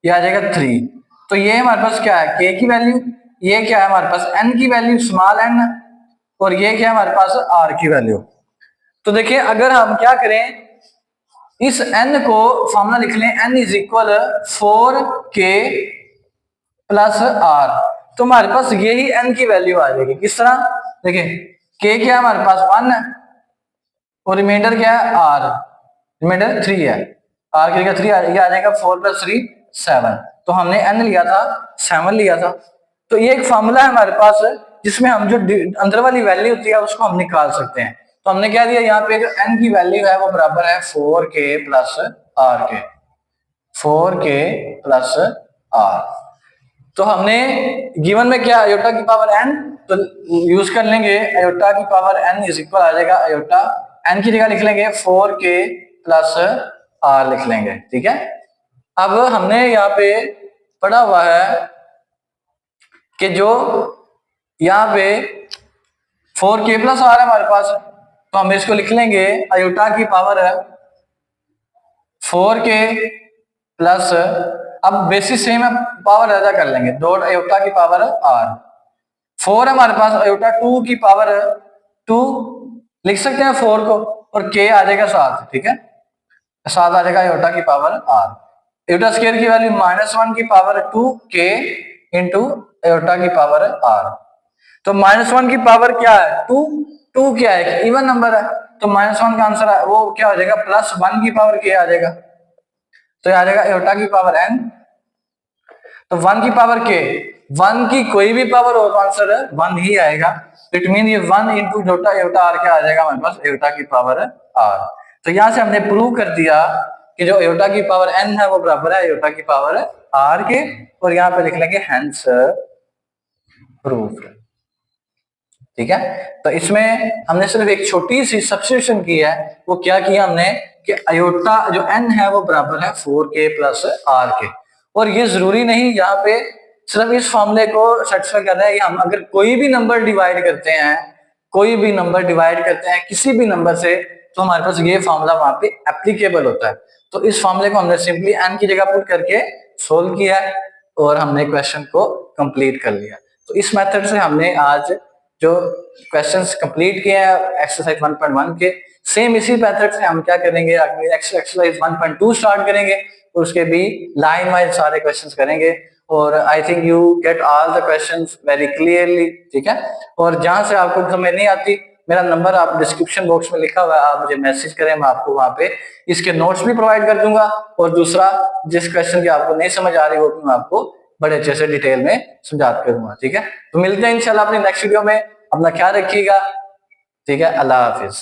ये आ जाएगा 3। तो ये हमारे पास क्या है, k की वैल्यू, ये क्या है हमारे पास n की वैल्यू, स्मॉल n, और ये क्या है हमारे पास r की वैल्यू। तो देखिए अगर हम क्या करें, इस n को फॉर्मूला लिख लें, n is equal 4k plus r, तो हमारे पास यही n की वैल्यू आ जाएगी। किस तरह, देखिए k क्या है हमारे पास 1 है और रिमाइंडर क्या है r, रिमाइंडर 3 है, r की जगह 3 ये आ जाएगा 4 + 3 7। तो हमने n लिया था, 7 लिया था। तो ये एक फॉर्मूला है हमारे पास जिसमें हम जो अंदर वाली वैल्यू होती है उसको हम निकाल सकते हैं। तो हमने क्या दिया यहाँ पे, जो n की वैल्यू है वो बराबर है 4k प्लस r के, 4k प्लस r। तो हमने गिवन में क्या, आयोटा की पावर n, तो यूज कर लेंगे आयोटा की पावर n इज इक्वल आ जाएगा, आयोटा n की जगह लिख लेंगे 4k प्लस r लिख लेंगे, ठीक है। अब हमने यहाँ पे पढ़ा हुआ है कि जो यहाँ पे 4k प्लस r है हमारे पास, तो हम इसको लिख लेंगे आयोटा की पावर 4k प्लस, अब बेसिस सेम है, पावर अदा कर लेंगे, डॉट आयोटा की पावर r, 4 है हमारे पास, आयोटा 2 की पावर 2 लिख सकते हैं 4 को, और k आ जाएगा 7, ठीक है, 7 आ जाएगा आयोटा की पावर r। आयोटा स्क्वायर की वैल्यू -1 की पावर 2k इंटू आयोटा की पावर r। तो -1 की पावर क्या है 2, 2 क्या है, इवन नंबर है, तो -1 का आंसर है वो क्या हो जाएगा, +1 की पावर k आ जाएगा, तो आ जाएगा आयोटा की पावर n। तो 1 की पावर k, 1 की कोई भी पावर हो तो आंसर 1 ही आएगा। इट मीन ये 1 इंटू जोटा आयोटा r क्या आ जाएगा हमारे पास, आयोटा की पावर r। तो यहां से हमने प्रूव कर दिया कि जो आयोटा की पावर n है वो बराबर है आयोटा की पावर r के, और यहाँ पे लिख लेंगे हेंस प्रूव्ड, ठीक है। तो इसमें हमने सिर्फ एक छोटी सी सब्स्टिट्यूशन की है, वो क्या किया हमने कि आयोटा जो n है वो बराबर है 4k प्लस r के, और ये जरूरी नहीं यहाँ पे सिर्फ इस फॉर्मूले को सेटिस्फाई कर रहा है कि हम अगर कोई भी नंबर डिवाइड करते हैं, कोई भी नंबर डिवाइड करते हैं किसी भी नंबर से, तो हमारे पास ये फॉर्मूला वहां पे एप्लीकेबल होता है। तो इस फॉर्मूले को हमने सिंपली n की जगह पुट करके सोल्व किया है और हमने क्वेश्चन को कंप्लीट कर लिया। तो इस मेथड से हमने आज जो क्वेश्चंस कंप्लीट किए हैं एक्सरसाइज 1.1 के, सेम इसी मेथड से हम क्या करेंगे, एक्सरसाइज 1.2 स्टार्ट करेंगे, और उसके भी लाइन वाइज सारे क्वेश्चंस करेंगे, और I think you get all the questions very clearly, ठीक है। और जहां से आपको समझ नहीं आती, मेरा नंबर आप डिस्क्रिप्शन बॉक्स में लिखा हुआ है, आप मुझे मैसेज करें, मैं आपको वहां पे इसके नोट्स भी प्रोवाइड कर दूंगा, और दूसरा जिस क्वेश्चन की आपको नहीं समझ आ रही वो मैं आपको बड़े अच्छे से डिटेल में समझा कर दूंगा, ठीक है। तो मिलते हैं इंशाल्लाह अपने नेक्स्ट वीडियो में, अपना ख्याल रखिएगा, ठीक है, अल्लाह हाफिज।